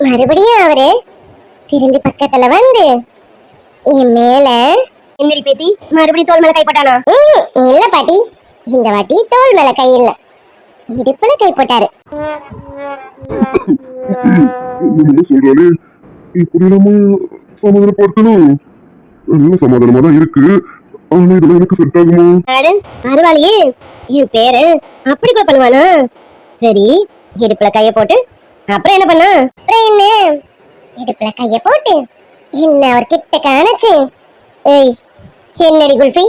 மறுபடியும் அவரு திரும்பி பக்கத்துல வந்து என் மேல. என்னடி பேத்தி, மறுபடியும் தோல் மேல கை போட்டானா? இல்ல பாட்டி, இந்த வாட்டி தோல் மேல கை இல்ல, இடுப்புல கை போட்டாரு. சொல்றாலே இப்படி நம்ம சமாதானப்படுத்தணும். நல்ல சமாதானமா தான் இருக்கு, ஆனா இதெல்லாம் எனக்கு செட் ஆகுமா? அட பரவாயில்லையே, என் பேரு அப்படி கூட பண்ணுவானா? சரி, இடுப்புல கைய போட்டு அப்புறம் என்ன பண்ணா? அப்புறம் என்ன, இடுப்புல கைய போட்டு என்ன அவர் கிட்ட காணச்சு. ஏய், என்னடி குல்ஃபி,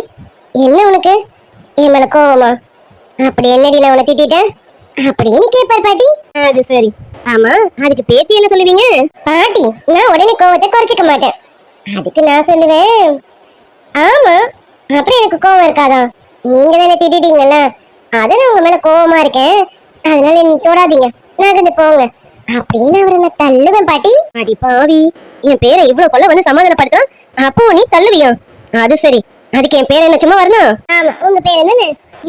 என்ன உனக்கு என் மேல கோவமா? அப்படி என்னடி நான் உன்னை திட்டேன் அப்படின்னு கேட்பார் பாட்டி. அது சரி, ஆமா அதுக்கு பேத்தி என்ன சொல்லுவீங்க? பாட்டி, நான் உடனே கோவத்தை குறைச்சிக்க மாட்டேன். அதுக்கு நான் சொல்லுவேன், ஆமா அப்புறம் எனக்கு கோவம் இருக்காதா? நீங்க தானே திட்டிட்டீங்கல்ல, அதான் நான் உங்க மேல கோவமா இருக்கேன், அதனால நீங்க தொடாதீங்க, நகர்ந்து போங்க அப்படின்னு அவரை நான் தள்ளுவேன் பாட்டி. அடி பாவி, என் பேரை இவ்வளவு கொள்ள வந்து சமாதானப்படுத்தும், அப்போ நீ தள்ளுவியா? அது சரி, அதுக்கு என் பேர் என்ன சும்மா வரணும்? ஆமா, உங்க பேர் என்னன்னு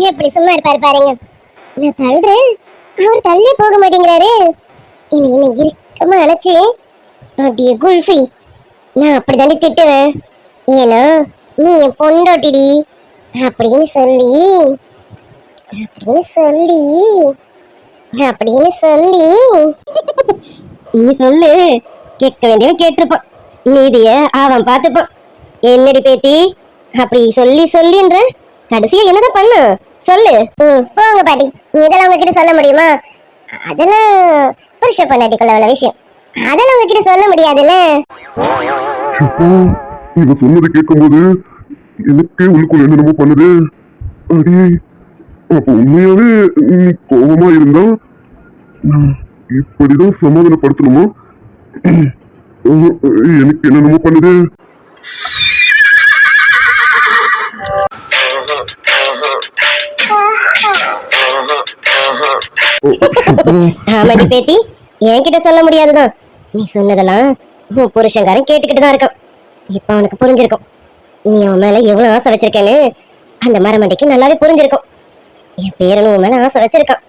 எப்படி சும்மா இருப்பாரு பாருங்க. நான் தள்ளுறேன், அவர் தள்ளி போக மாட்டேங்கிறாரு. என்ன என்ன இருக்கமா அழைச்சு, அப்படியே குல்ஃபி நான் அப்படிதாண்டி திட்டுவேன், ஏன்னா நீ என் பொண்டாட்டிடி அப்படின்னு சொல்லி அப்படின்னு சொல்லி அப்படின்னு சொல்லி நீ சொல்லு, கேட்க வேண்டியவன் கேட்டிருப்பான், நீதிய அவன் பார்த்துப்பான். என்னடி பேத்தி அப்படி சொல்லி சொல்லின்ற கடைசியா என்னதான் பண்ணு சொல்லு. போங்க பாட்டி, இதெல்லாம் உங்ககிட்ட சொல்ல முடியுமா? அதெல்லாம் புருஷ பொண்டாட்டிக்குள்ள உள்ள விஷயம், அதெல்லாம் உங்ககிட்ட சொல்ல முடியாதுல்ல. அப்பா, இவ சொன்னதை கேட்கும்போது எனக்கே உள்ளுக்குள்ள என்னென்னமோ பண்ணுது. அடியே, அப்ப உண்மையாவே நீ கோபமா இருந்தா நான் இப்படிதான் சமாதானப்படுத்தணுமா? எனக்கு என்னென்னமோ பண்ணுது. ஆமாடி பேத்தி, என்கிட்ட சொல்ல முடியாதுதான். நீ சொன்னதெல்லாம் உன் புருஷன்காரன் கேட்டுக்கிட்டு தான் இருக்கான். இப்ப அவனுக்கு புரிஞ்சிருக்கும் நீ அவன் மேல எவ்வளவு ஆசை வச்சிருக்கேன்னு. அந்த மரமண்டிக்கு நல்லாவே புரிஞ்சிருக்கும் என் பேரனும் உன் மேல ஆசை வச்சிருக்கான்.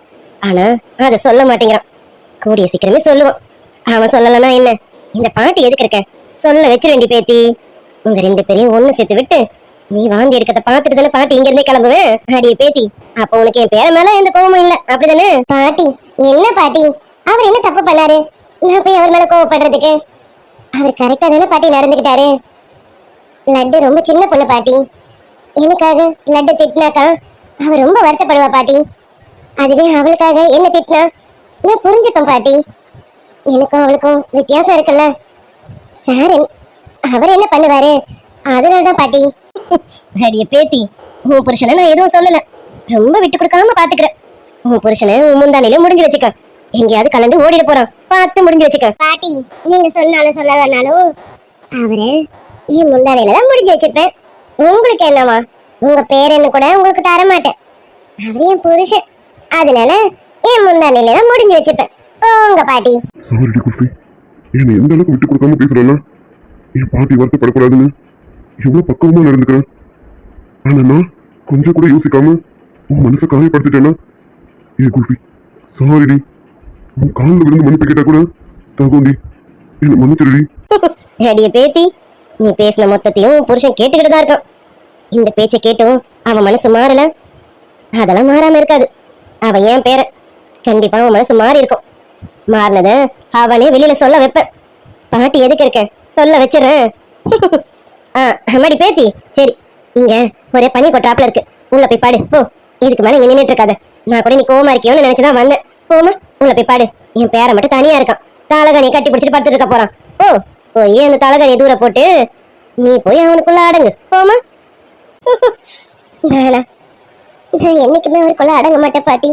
ஆனா அதை சொல்ல மாட்டேங்கிறான். கூடிய சீக்கிரமே சொல்லுவான். அவன் சொல்லலன்னா என்ன, இந்த பாட்டி எதுக்கு இருக்க, சொல்ல வச்சிரு வேண்டி பேத்தி. உங்க ரெண்டு பேரையும் ஒண்ணு சேர்த்து விட்டு நீ வாந்தி எடுக்கிறத பாத்துட்டு தானே பாட்டி இங்க இருந்தே கிளம்புவேன். அடியே பேத்தி, அப்ப உனக்கு என் பேர மேல எந்த கோவமும் இல்ல அப்படிதானே? பாட்டி, என்ன பாட்டி, அவர் என்ன தப்பு பண்ணாரு நான் போய் அவர் மேல கோவப்படுறதுக்கு? அவர் கரெக்டா தானே பாட்டி நடந்துக்கிட்டாரு. லட்டு ரொம்ப சின்ன பொண்ணு பாட்டி, எனக்காக லட்டு திட்டினாக்கா அவ ரொம்ப வருத்தப்படுவா பாட்டி. அதுவே அவளுக்காக என்ன திட்டினா நான் புரிஞ்சுப்பேன் பாட்டி. எனக்கும் அவளுக்கும் வித்தியாசம் இருக்குல்ல. சார் அவர் என்ன பண்ணுவாரு, அதனாலதான் பாட்டி. அடிய பேத்தி, உன் புருஷனை நான் எதுவும் சொல்லல, ரொம்ப விட்டு கொடுக்காம பாத்துக்கிறேன். உன் புருஷனை உன் முந்தானில முடிஞ்சு வச்சுக்க, எங்கேயாவது கலந்து ஓடிட போறான், பார்த்து முடிஞ்சு வச்சுக்க. பாட்டி, நீங்க சொன்னாலும் சொல்லலனாலும் அவரு என் முந்தானில தான் முடிஞ்சு வச்சிருப்பேன். உங்களுக்கு என்னவா, உங்க பேரன்னு கூட உங்களுக்கு தர மாட்டேன். அவரு என் புருஷன், அதனால என் முந்தானில தான் முடிஞ்சு வச்சிருப்பேன். போங்க பாட்டி. சாரிடி குல்ஃபி, என்னை எந்த அளவுக்கு விட்டு கொடுக்காம பேசுறேன்னா என் பாட்டி வருத்தப்படக்கூடாதுன்னு எவ்வளவு பக்குவமா நடந்துக்கிறேன். ஆனா நான் கொஞ்சம் கூட யோசிக்காம உன் மனசை காயப்படுத்திட்டேன்னா ஏ குல்ஃபி, சாரிடி. உன் காலில் விழுந்து மன்னிப்பு கேட்டா கூட தகுந்தி, என்ன மன்னிச்சிருடி. அடிய பேத்தி, நீ பேசின மொத்தத்தையும் புருஷன் கேட்டுக்கிட்டு தான் இருக்கான். இந்த பேச்சை கேட்டும் அவன் மனசு மாறல, அதெல்லாம் மாறாம இருக்காது. அவன் ஏன் பேர கண்டிப்பா அவன் மனசு மாறி இருக்கும். மாறினத அவனே வெளியில சொல்ல வைப்பேன். பாட்டி எதுக்கு இருக்க, சொல்ல வச்சிடறேன். அம்மாடி பேத்தி, சரி இங்க ஒரே பனி கொட்டாப்புல இருக்கு, உள்ள போய் பாடு போ. இதுக்கு மேல இங்க நின்னுட்டு இருக்காத. நான் கூட நீ கோவமா இருக்கியோன்னு நினைச்சுதான் வந்தேன். போமா, உள்ள போய் பாடு. என் பேரை மட்டும் தனியா இருக்கான், தலகாணியை கட்டி பிடிச்சிட்டு படுத்துட்டு இருக்க போறான். ஓ, போய் அந்த தலகாணியை தூர போட்டு நீ போய் அவனுக்குள்ள அடங்கு. போமா. நான் என்னைக்குமே அவருக்குள்ள அடங்க மாட்டேன் பாட்டி.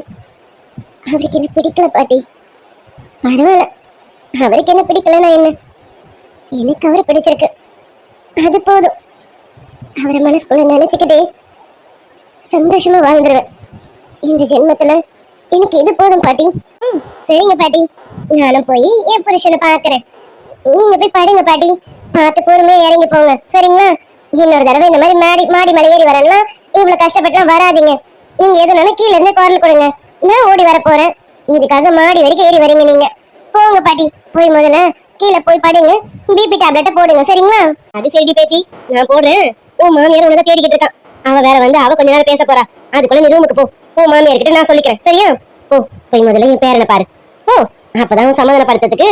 அவருக்கு என்ன பிடிக்கல பாட்டி, பரவாயில்ல. அவருக்கு என்ன பிடிக்கலன்னா என்ன, எனக்கு அவரை பிடிச்சிருக்கு, அது போதும். அவரை மனசுக்குள்ள நினைச்சுக்கிட்டே சந்தோஷமா வாழ்ந்துருவேன். இந்த ஜென்மத்துல எனக்கு இது போதும் பாட்டி. சரிங்க பாட்டி, நானும் போய் என் புருஷனை பாக்குறேன். நீங்க போய் பாடுங்க பாட்டி, பார்த்து பொறுமையா இறங்கி போங்க சரிங்களா? இன்னொரு தடவை இந்த மாதிரி மாடி மலை ஏறி வரலாம் இவ்வளவு கஷ்டப்பட்டுலாம் வராதிங்க. நீங்க எதுனாலும் கீழே இருந்து குரல் கொடுங்க, நான் ஓடி வர போறேன். இதுக்காக மாடி வரைக்கும் ஏறி வரீங்க நீங்க. போங்க பாட்டி, போய் முதல்ல கீழே போய் படுங்க, பிபி டேப்லெட்டை போடுங்க சரிங்களா? அது சரி பேத்தி, நான் போடுறேன். உன் மாமியார் உனக்கு தேடிக்கிட்டு இருக்கான். அவ வேற வந்து அவ கொஞ்ச நேரம் பேச போறா, அதுக்குள்ள நீ ரூமுக்கு போ. உன் மாமியார் கிட்ட நான் சொல்லிக்கிறேன் சரியா? போ, போய் முதல்ல என் பேரனை பாரு. போ, அப்பதான் சமாதானப்படுத்துறதுக்கு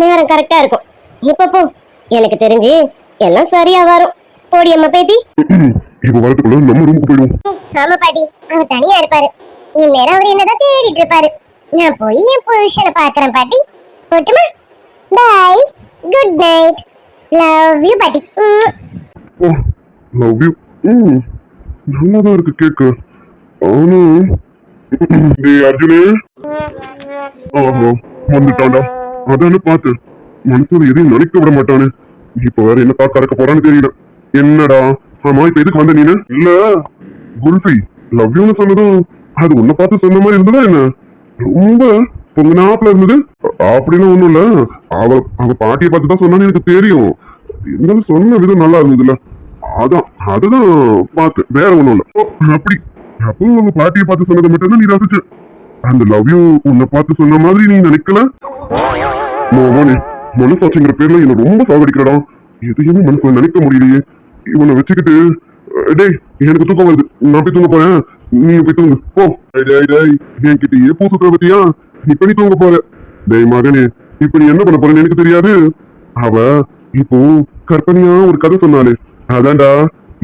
நேரம் கரெக்டா இருக்கும். இப்ப போ, எனக்கு தெரிஞ்சு எல்லாம் சரியா வரும். போடி அம்மா பேத்தி. இப்ப வரதுக்குள்ள நம்ம ரூமுக்கு போயிடுவோம். ஆமா பாட்டி, அவர் தனியா இருப்பாரு. இந்நேரம் அவர் என்னதான் தேடிட்டு இருப்பாரு. நான் போய் என் புருஷனை பாக்குறேன் பாட்டி. போட்டுமா? பாய், குட் நைட், லவ் யூ பாட்டி. ஓ லவ் யூ. நல்லாதான் இருக்கு கேக்கு. ஆனா டேய் அர்ஜுனே, ஆஹா வந்துட்டான்டா. அதானே பார்த்து மனசுல எதையும் நினைக்க விட மாட்டானு. இப்ப வேற என்ன பார்க்க அறக்க போறான்னு தெரியல. என்னடா ஆமா இப்ப எதுக்கு வந்த நீனு? இல்ல குல்ஃபி லவ் யூன்னு சொன்னதும் அது உன்னை பார்த்து சொன்ன மாதிரி இருந்ததா என்ன? ரொம்ப பொங்கனாப்புல இருந்தது. அப்படின்னு ஒண்ணும் இல்ல, அவ பாட்டியை பார்த்து தான் சொன்னான்னு எனக்கு தெரியும். இருந்தாலும் சொன்ன விதம் நல்லா இருந்ததுல்ல, அதுதான் பார்த்து, வேற ஒண்ணும் இல்ல. ஓ அப்படி அப்போ உங்க பாட்டியை பார்த்து சொன்னதை மட்டும்தான் நீ ரசிச்ச. அந்த லவ் யூ உன்னை பார்த்து சொன்ன மாதிரி நீ நினைக்கல? மோகனே, மனசாட்சிங்கிற பேர்ல என்ன ரொம்ப சாவடிக்கிறடா. எதையுமே மனசுல நினைக்க முடியலையே. இவனை வச்சுக்கிட்டு டேய் எனக்கு தூக்கம் வருது, நான் போய் தூங்க போறேன், நீ போய் தூங்கு போ. என்கிட்டயே பூ சுத்த பத்தியா, இப்ப நீ தூங்க போற. டேய் மகனே, இப்ப நீ என்ன பண்ண போறேன்னு எனக்கு தெரியாது. அவ இப்போ கற்பனையா ஒரு கதை சொன்னாலே, அதான்டா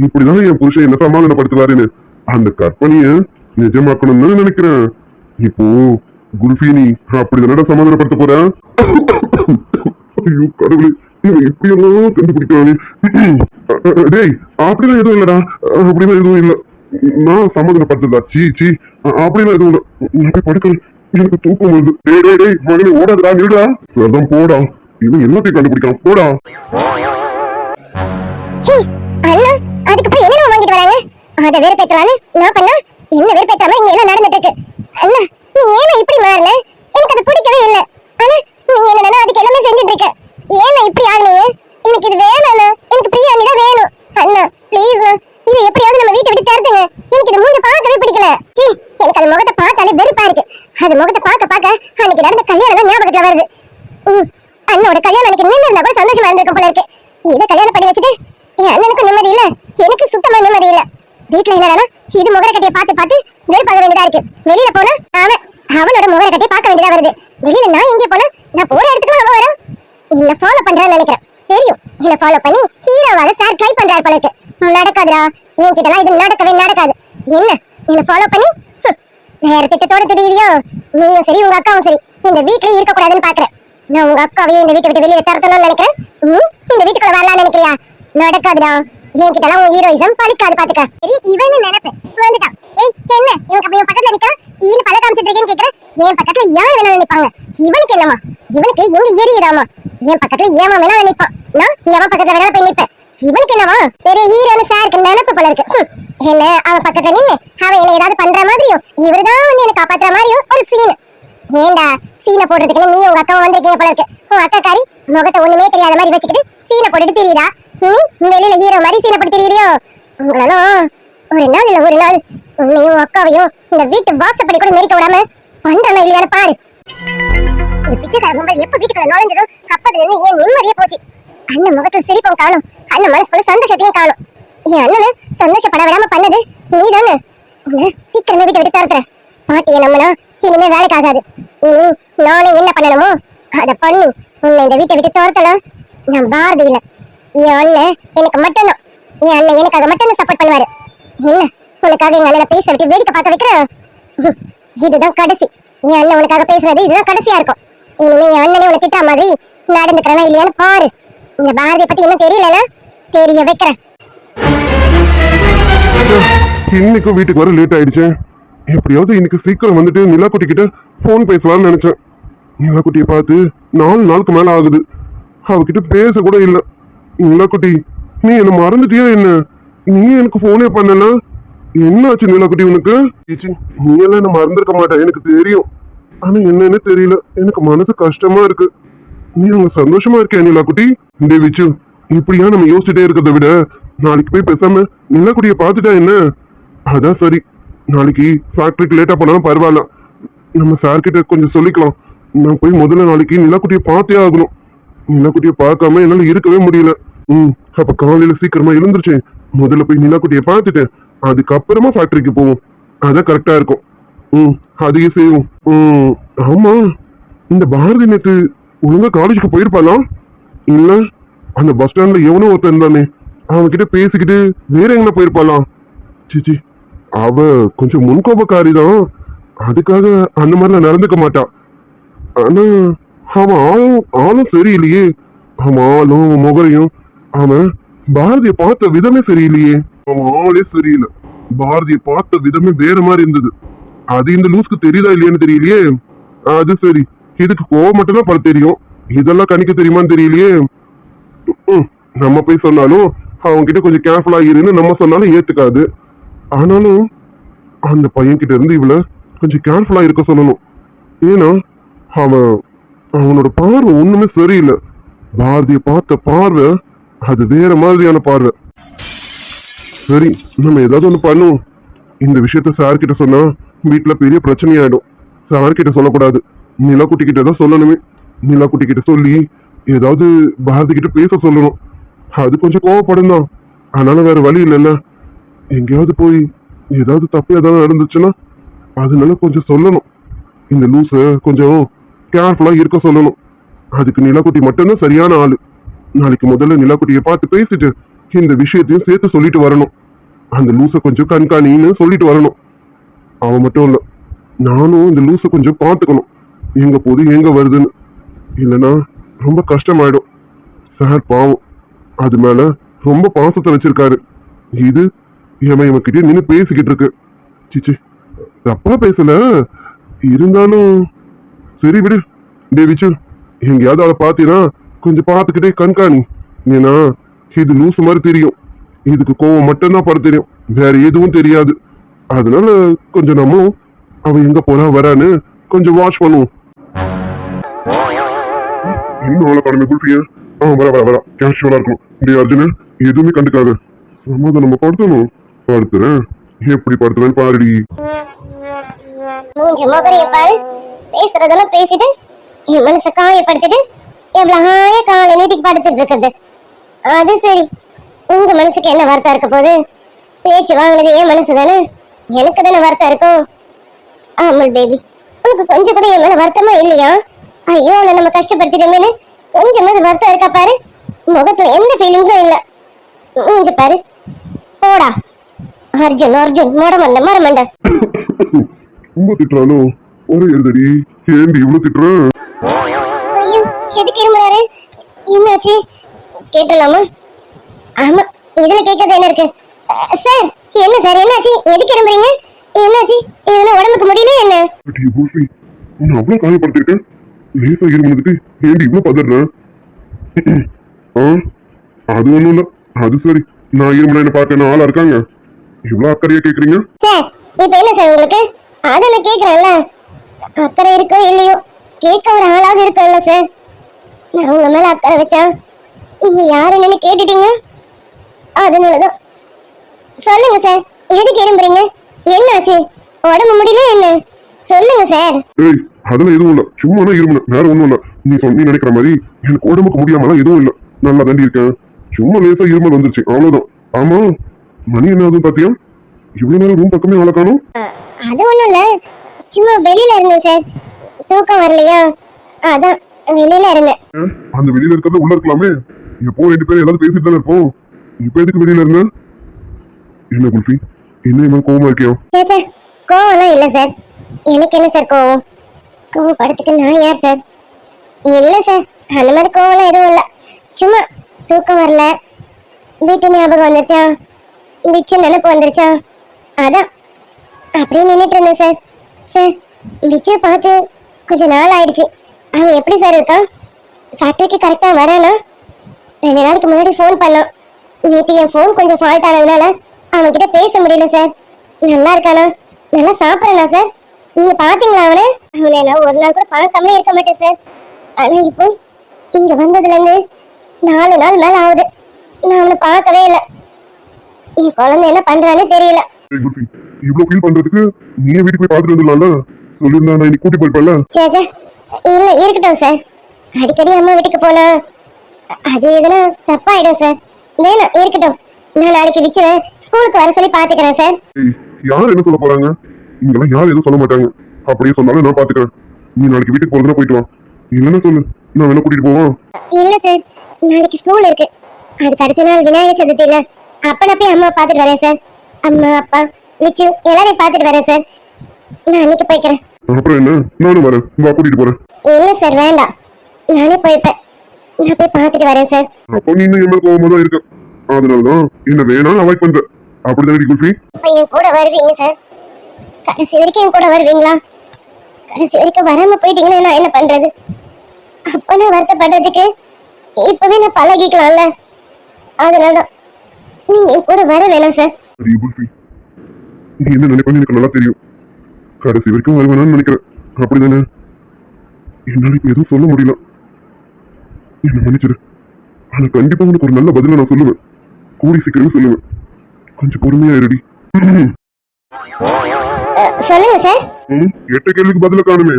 இப்படிதான் என் புருஷன் என்ன சமாதானப்படுத்துவாருன்னு. அந்த கற்பனைய நிஜமாக்கணும்னு நினைக்கிறேன். இப்போ குல்ஃபி நீ அப்படிதானடா சமாதானப்படுத்த போற? ஐயோ கடவுளே, இவன் எப்படியெல்லாம் கண்டுபிடிக்கிறானே. டேய் அப்படிலாம் எதுவும் இல்லடா, அப்படிலாம் எதுவும் இல்ல. நான் சமாதானப்படுத்ததா? சீ அப்படிலாம் எதுவும் இல்ல. நான் போய் படுக்கிறேன், எனக்கு தூக்கம் வருது. டேய் மகனே ஓடாதடா, நில்லுடா. அதான் போடா, இவன் எல்லாத்தையும் கண்டுபிடிக்கான். போடா. அதுக்கு போய் என்ன வாங்கிட்டு வராங்க? அத வேற பேத்துறானு நான் பண்ணா என்ன வேற பேத்தாம இங்க எல்லாம் நடந்துட்டு இருக்கு. அண்ணா நீ ஏன் இப்படி மாறல? எனக்கு அது பிடிக்கவே இல்ல. ஆனா நீ என்னன்னா அதுக்கு எல்லாமே செஞ்சிட்டு இருக்க. ஏன் இப்படி ஆகுனீங்க? எனக்கு இது வேணாண்ணா, எனக்கு பிரியாணி தான் வேணும். அண்ணா ப்ளீஸ், இது எப்படியாவது நம்ம வீட்டை விட்டு தரதுங்க. எனக்கு இது மூஞ்ச பார்க்கவே பிடிக்கல. சீ, எனக்கு அந்த முகத்தை பார்த்தாலே வெறுப்பா இருக்கு. அந்த முகத்தை பார்க்க அன்னைக்கு நடந்த கல்யாணம் ஞாபகத்துல வருது. அண்ணோட கல்யாணம் அன்னைக்கு நின்று இருந்தா கூட சந்தோஷமா இருந்திருக்கும் போல இருக்கு. இதை கல்யாணம் பண்ணி வச்சுட்டு என் அண்ணனுக்கு நிம்மதி இல்ல, எனக்கு சுத்தமா நிம்மதி இல்ல. வீட்டுல என்னன்னா இது முகர கட்டியை பார்த்து வெறுப்பாக வேண்டியதா இருக்கு. வெளியில போனா அவனோட முகர கட்டியை பார்க்க வேண்டியதா வருது. வெளியில நான் எங்கே போனா நான் போற இடத்துக்கு அவன் வரான். என்ன ஃபாலோ பண்றான்னு நினைக்கிறேன். தெரியும், என்ன ஃபாலோ பண்ணி ஹீரோவாக சார் ட்ரை பண்றாரு போல இருக்கு. நடக்காதுடா, என்கிட்டலாம் இது நடக்காது. என்ன ஃபாலோ பண்ணி வேற திட்டத்தோட திடீரியோ? நீயும் சரி உங்க அக்காவும் சரி இந்த வீட்லயே இருக்க கூடாதுன்னு பாக்குறேன். நான் உங்க அக்காவையும் இந்த வீட்டை விட்டு வெளியில தரத்தணும்னு நினைக்கிறேன். இந்த வீட்டுக்குள்ள வரலாம்னு நினைக்கிறியா? நடக்காதுடா, என்கிட்டலாம் உன் ஹீரோயிசம் பலிக்காது பாத்துக்க. சரி இவன்னு நினைப்பேன் வந்துட்டான். ஏய் என்ன இவன் பக்கத்துல நிக்கிறான், ஈனு பல காமிச்சிட்டு இருக்கேன்னு கேக்குறேன். என் பக்கத்துல யார் வேணாலும் நினைப்பாங்க. இவனுக்கு என்னமா? இவனுக்கு எங்க எரியுதாமா? என் பக்கத்துல ஏமா வேணாலும் நினைப்பான். நான் எவன் பக்கத்துல வேணாலும் போய் நிற்பேன். இவனுக்கு என்னவா? பெரிய ஹீரோன்னு சாருக்கு நினைப்பு போல இருக்கு. என்ன அவன் பக்கத்துல நின்னு அவன் என்ன ஏதாவது பண்ற மாதிரியும் இவருதான் வந்து என்ன காப்பாத்துற மாதிரியும் ஒரு சீன். ஏண்டா சீனை போடுறதுக்கு நீ உங்க அக்காவும் வந்திருக்கீங்க போல இருக்கு. உன் அக்காக்காரி முகத்தை ஒண்ணுமே தெரியாத மாதிரி வச்சுக்கிட்டு சீனை போட்டுட்டு தெரியுதா? வெளியில ஹீரோ மாதிரி சீனை போட்டு தெரியுறியோ? உங்களாலும் ஒரு நாள் இல்ல ஒரு நாள் உன்னையும் அக்காவையும் இந்த வீட்டு வாசப்படி கூட மெரிக்க விடாம பண்றனா இல்லையான்னு பாரு. இந்த பிச்சைக்கார கும்பல் எப்ப வீட்டுக்குள்ள நுழைஞ்சதோ அப்பதுல இருந்து ஏன் நிம்மதியே போச்சு. அண்ணன் முகத்துல சிரிப்பும் காணும், அண்ணன் மனசுக்குள்ள சந்தோஷத்தையும் காணும். என் அண்ணனை சந்தோஷப்பட விடாம பண்ணது நீ தானே. உன்னை சீக்கிரமே வீட்டை விட்டு தரத்துறேன். பாட்டியை நம்மனா இனிமே வேலைக்கு ஆகாது. இனி நானே என்ன பண்ணணுமோ அதை பண்ணி உன்னை இந்த வீட்டை விட்டு துரத்தலாம். நான் பாரதி இல்ல, என் அண்ணன் எனக்கு மட்டும்தான். என் அண்ணன் எனக்காக மட்டும்தான் சப்போர்ட் பண்ணுவாரு. என்ன உனக்காக எங்க அண்ணனை பேச விட்டு வேடிக்கை பார்க்க வைக்கிறேன்? இதுதான் கடைசி. என் அண்ணன் உனக்காக பேசுறது இதுதான் கடைசியா இருக்கும். இனிமே என் அண்ணனே உனக்கு திட்டா மாதிரி நடந்துக்கிறனா இல்லையான்னு பாரு. இந்த பாரதியை பத்தி இன்னும் தெரியலன்னா தெரிய வைக்கிறேன். இன்னைக்கும் வீட்டுக்கு வர லேட் ஆயிடுச்சு. எப்படியாவது இன்னைக்கு சீக்கிரம் வந்துட்டு நிலாக்குட்டி கிட்ட போன் பேசலாம்னு நினைச்சேன். நிலாக்குட்டியை பார்த்து 4 நாளுக்கு மேல ஆகுது, அவகிட்ட பேச கூட இல்ல. நிலாக்குட்டி நீ என்ன மறந்துட்டியா என்ன? நீ எனக்கு போனே பண்ணல, என்னாச்சு நிலாக்குட்டி உனக்கு? நீ எல்லாம் என்ன மறந்துருக்க மாட்டேன் எனக்கு தெரியும். ஆனா என்னன்னு தெரியல, எனக்கு மனசு கஷ்டமா இருக்கு. நீ அங்க சந்தோஷமா இருக்கியா நிலாக்குட்டி? இந்த விச்சு இப்படியா நம்ம யோசிச்சுட்டே இருக்கிறத விட நாளைக்கு போய் பேசாம நிலாக்குட்டியை பார்த்துட்டா என்ன? அதான் சரி. நாளைக்கு ஃபேக்டரிக்கு லேட்டா போனாலும் பரவாயில்ல, நம்ம சார் கிட்ட கொஞ்சம் சொல்லிக்கலாம். நான் போய் முதல்ல நாளைக்கு நிலாக்குட்டியை பார்த்தே ஆகணும். நிலாக்குட்டியை பார்க்காம என்னால இருக்கவே முடியல. அப்ப காலையில சீக்கிரமா எழுந்துருச்சேன், முதல்ல போய் நிலாக்குட்டியை பார்த்துட்டேன், அதுக்கப்புறமா ஃபேக்டரிக்கு போவோம். அதான் கரெக்டா இருக்கும். அதையே செய்வோம். ஆமா, இந்த பாரதி நேத்து ஒழுங்கா காலேஜுக்கு போயிருப்பாளா? இல்ல அந்த பஸ் ஸ்டாண்ட்ல எவனோ ஒருத்தன் இருந்தானே அவன்கிட்ட பேசிக்கிட்டு வேற எங்க போயிருப்பாளாம். சிச்சி, அவ கொஞ்சம் முன்கோபக்காரி தான். அதுக்காக அந்த மாதிரிலாம் நடந்துக்க மாட்டான். ஆனா அவன் ஆளும் சரியில்லையே. அவன் ஆளும் அவன் முகரையும் அவன் பாரதிய பார்த்த விதமே சரியில்லையே. அவன் ஆளே சரியில்லை. பாரதிய பார்த்த விதமே வேற மாதிரி இருந்தது. அது இந்த லூஸ்க்கு தெரியுதா இல்லையான்னு தெரியலையே. அது சரி, இதுக்கு கோவம் மட்டும் தான் பட தெரியும். இதெல்லாம் கணிக்க தெரியுமான்னு தெரியலையே. நம்ம போய் சொன்னாலும் அவங்க கிட்ட கொஞ்சம் கேர்ஃபுல்லா இருன்னு நம்ம சொன்னாலும் ஏத்துக்காது. ஆனாலும் அந்த பையன் கிட்ட இருந்து இவள கொஞ்சம் கேர்ஃபுல்லா இருக்க சொல்லணும். ஏன்னா அவனோட பார்வை ஒண்ணுமே சரியில்லை. பாரதிய பார்த்த பார்வை அது வேற மாதிரியான பார்வை. சரி, நம்ம ஏதாவது ஒண்ணு பண்ணுவோம். இந்த விஷயத்த சார் கிட்ட சொன்னா வீட்டுல பெரிய பிரச்சனையாயிடும். சார் கிட்ட சொல்லக்கூடாது, நிலாக்குட்டி கிட்ட தான் சொல்லணுமே. நிலாக்குட்டி கிட்ட சொல்லி ஏதாவது பாரதி கிட்ட பேச சொல்லணும். அது கொஞ்சம் கோவப்படும் தான். ஆனாலும் வேற வழி இல்லைல்ல. எங்கேயாவது போய் ஏதாவது தப்பு ஏதாவது நடந்துச்சுன்னா அதனால கொஞ்சம் சொல்லணும். இந்த லூஸ கொஞ்சம் கேர்ஃபுல்லா இருக்க சொல்லணும். அதுக்கு நிலாக்குட்டி மட்டும்தான் சரியான ஆளு. நாளைக்கு முதல்ல நிலாக்குட்டியை பார்த்து பேசிட்டு இந்த விஷயத்தையும் சேர்த்து சொல்லிட்டு வரணும். அந்த லூஸ கொஞ்சம் கண்காணின்னு சொல்லிட்டு வரணும். அவன் மட்டும் இல்ல, நானும் இந்த லூஸ கொஞ்சம் பார்த்துக்கணும். எங்க போது எங்க வருதுன்னு. இல்லைன்னா ரொம்ப கஷ்டமாயிடும். சார் பாவம், அது மேல ரொம்ப பாசத்தை வச்சிருக்காரு. இது இவன்கிட்ட நின்று பேசிக்கிட்டு இருக்கு. சிச்சி, தப்பா பேசல. இருந்தாலும் சரி விடு. டே விச்சு, எங்கேயாவது அவளை பார்த்தீங்கன்னா கொஞ்சம் பார்த்துக்கிட்டே கண்காணி. ஏன்னா இது லூசு மாதிரி தெரியும். இதுக்கு கோவம் மட்டும்தான் பட தெரியும், வேற எதுவும் தெரியாது. அதனால கொஞ்சம் நம்மளும் அவ எங்க போனா வரான்னு கொஞ்சம் வாட்ச் பண்ணுவோம். இன்னும் அவளை கடமை குல்ஃபியா வர கேஷுவலா இருக்கும். டே அர்ஜுன, எதுவுமே கண்டுக்காத. சமாதானம் நம்ம படுத்தணும். படுத்துறேன், எப்படி படுத்துறேன்னு பாருடி. மூஞ்சி மோகரைய பாரு. பேசுறதெல்லாம் பேசிட்டு என் மனசை காயப்படுத்திட்டு எவ்வளவு ஹாய காலை நீட்டிக்கு படுத்துட்டு இருக்குது. அது சரி, உங்க மனசுக்கு என்ன வருத்தம் இருக்க போகுது? பேச்சு வாங்கினது என் மனசு தானே, எனக்கு தானே வருத்தம் இருக்கும். ஆமல் பேபி, உனக்கு கொஞ்சம் கூட என் மேல வருத்தமா இல்லையா? ஐயோ, அவளை நம்ம கஷ்டப்படுத்திட்டோமேனு கொஞ்சமாவது வருத்தம் இருக்கா பாரு. முகத்துல எந்த ஃபீலிங்ஸும் இல்ல. மூஞ்சி பாரு. போடா அர்ஜுன், மரமண்ட மரமண்ட. ரொம்ப திட்டுறாலும் ஒரே எழுதடி. ஏண்டி இவ்வளவு திட்டுற? ஐயோ, எதுக்கு இருமுறாரு? என்னாச்சு கேட்டலாமா? ஆமா, இதுல கேட்கறது என்ன இருக்கு? சார், என்ன சார், என்னாச்சு? எதுக்கு இருமுறீங்க? என்னாச்சு? இதெல்லாம் உடம்புக்கு முடியல என்ன? உன்னை அவ்வளவு காயப்படுத்திருக்கேன். லேசா இருமுனதுக்கு ஏண்டி இவ்வளவு பதற? அது ஒண்ணும் இல்ல. அது சரி, நான் இருமுனை என்ன பார்க்க ஆளா இருக்காங்க. இவ்வளவு அக்கறையா கேக்குறீங்க? சார், இப்ப என்ன சார் உங்களுக்கு? அதை நான் கேக்குறேன்ல. அக்கறை இருக்கோ இல்லையோ, கேட்க ஒரு ஆளாவது இருக்கல சார். நான் உங்க மேல அக்கறை வச்சா நீங்க யாருன்னு கேட்டுட்டீங்க. அதனாலதான். சொல்லுங்க சார், எதுக்கு இரும்புறீங்க? என்னாச்சு? உடம்பு முடியல என்ன? சொல்லுங்க சார். ஏய், அதெல்லாம் எதுவும் இல்ல. சும்மா இருமுனை, வேற ஒண்ணும் இல்ல. நீ நினைக்கிற மாதிரி எனக்கு உடம்புக்கு முடியாமலாம் எதுவும் இல்ல. நல்லா தாண்டி இருக்கேன். சும்மா லேசா இருமல் வந்துருச்சு, அவ்வளவுதான். ஆமா, மணி என்ன ஆகுதுன்னு பாத்தியா? இவ்வளவு நேரம் ரூம் பக்கமே ஆள காணோம். அது ஒண்ணும் இல்ல, சும்மா வெளியில இருந்தேன் சார். தூக்கம் வரலையா, அதான் வெளியில இருந்தேன். அந்த வெளியில இருக்கிறத உள்ள இருக்கலாமே. எப்போ ரெண்டு பேரும் எல்லாரும் பேசிட்டு தானே இருப்போம். இப்ப எதுக்கு வெளியில இருந்த? என்ன குல்ஃபி, என்ன கோவமா இருக்கியா? சார், கோவம்லாம் இல்ல சார். எனக்கு என்ன சார் கோவம்? கோவப்படுறதுக்கு நான் யார் சார்? இல்ல சார், அந்த மாதிரி கோவம்லாம் எதுவும் இல்ல. சும்மா தூக்கம் வரல, வீட்டு ஞாபகம் வந்துருச்சா, பிச்சு நினைப்பு வந்துருச்சா, அதான் அப்படியே நின்றுட்டு இருந்தேன் சார். சார், பிச்சை பார்த்து கொஞ்சம் நாள் ஆயிடுச்சு. அவன் எப்படி சார் இருக்கான்? ஃபேக்டரிக்கு கரெக்டா வரானா? 2 நாளைக்கு முன்னாடி ஃபோன் பண்ணான். நேற்று என் ஃபோன் கொஞ்சம் ஃபால்ட் ஆனதுனால அவன்கிட்ட பேச முடியல சார். நல்லா இருக்கானா? நல்லா சாப்பிட்றானா சார்? நீங்க பாத்தீங்களா அவனை? அவனை நான் ஒரு நாள் கூட பார்க்காமலே இருக்க மாட்டேன் சார். ஆனா இப்போ இங்க வந்ததுல இருந்து 4 நாள் மேல ஆகுது, நான் அவனை பார்க்கவே இல்லை. என் குழந்தை என்ன பண்றான்னு தெரியல. இவ்வளவு ஃபீல் பண்றதுக்கு நீயே வீட்டுக்கு போய் பாத்துட்டு வந்துடலாம்ல. சொல்லியிருந்தா நான் இன்னைக்கு கூட்டி போயிருப்பேன்ல. சேச்சா, இல்ல இருக்கட்டும் சார். அடிக்கடி அம்மா வீட்டுக்கு போனா அது எதுனா தப்பாயிடும் சார். வேணாம், இருக்கட்டும். நான் நாளைக்கு விச்சுவேன் ஸ்கூலுக்கு வர சொல்லி பாத்துக்கிறேன் சார். யார் என்ன சொல்ல போறாங்க? இங்கெல்லாம் யாரும் எதுவும் சொல்ல மாட்டாங்க. அப்படியே சொன்னாலும் நான் பாத்துக்கிறேன். நீ நாளைக்கு வீட்டுக்கு போறதுனா போயிட்டு வா. இல்லைன்னா சொல்லு, நான் வேணா கூட்டிட்டு போவான். இல்ல சார், நாளைக்கு ஸ்கூல் இருக்கு. அதுக்கு அடுத்த நாள் விநாயகர் சதுர்த்தியில அப்ப நான் போய் அம்மா பார்த்துட்டு வரேன் சார். அம்மா அப்பா நிச்சு எல்லாரையும் பார்த்துட்டு வரேன் சார். நான் அன்னைக்கு போய்க்கிறேன். அப்புறம் என்ன, நானும் வரேன், வா கூட்டிட்டு போறேன். இல்ல சார் வேண்டாம், நானே போய்ப்பேன். நான் போய் பார்த்துட்டு வரேன் சார். அப்போ நீ இன்னும் என் மேல கோவமா தான் இருக்க, அதனாலதான் என்ன வேணாலும் அவாய்ட் பண்ற, அப்படிதானே குல்ஃபி? அப்ப என் கூட வருவீங்க சார்? கடைசி வரைக்கும் என் கூட வருவீங்களா? கடைசி வரைக்கும் வராம போயிட்டீங்கன்னா நான் என்ன பண்றது? அப்ப நான் வருத்தப்படுறதுக்கு இப்பவே நான் பழகிக்கலாம்ல. அதனாலதான் நீங்க என் கூட வர வேணாம் சார். சரி குல்ஃபி, நீ என்ன நினைப்பேன்னு எனக்கு நல்லா தெரியும். கடைசி வரைக்கும் வருவேனான்னு நினைக்கிறேன், அப்படிதானே? என்னால இப்ப எதுவும் சொல்ல முடியல, என்ன மன்னிச்சிரு. ஆனா கண்டிப்பா உனக்கு ஒரு நல்ல பதில நான் சொல்லுவேன், கூடி சீக்கிரமே சொல்லுவேன். கொஞ்சம் பொறுமையா இருடி. சொல்லுங்க சார். எட்ட கேள்விக்கு பதில காணுமே,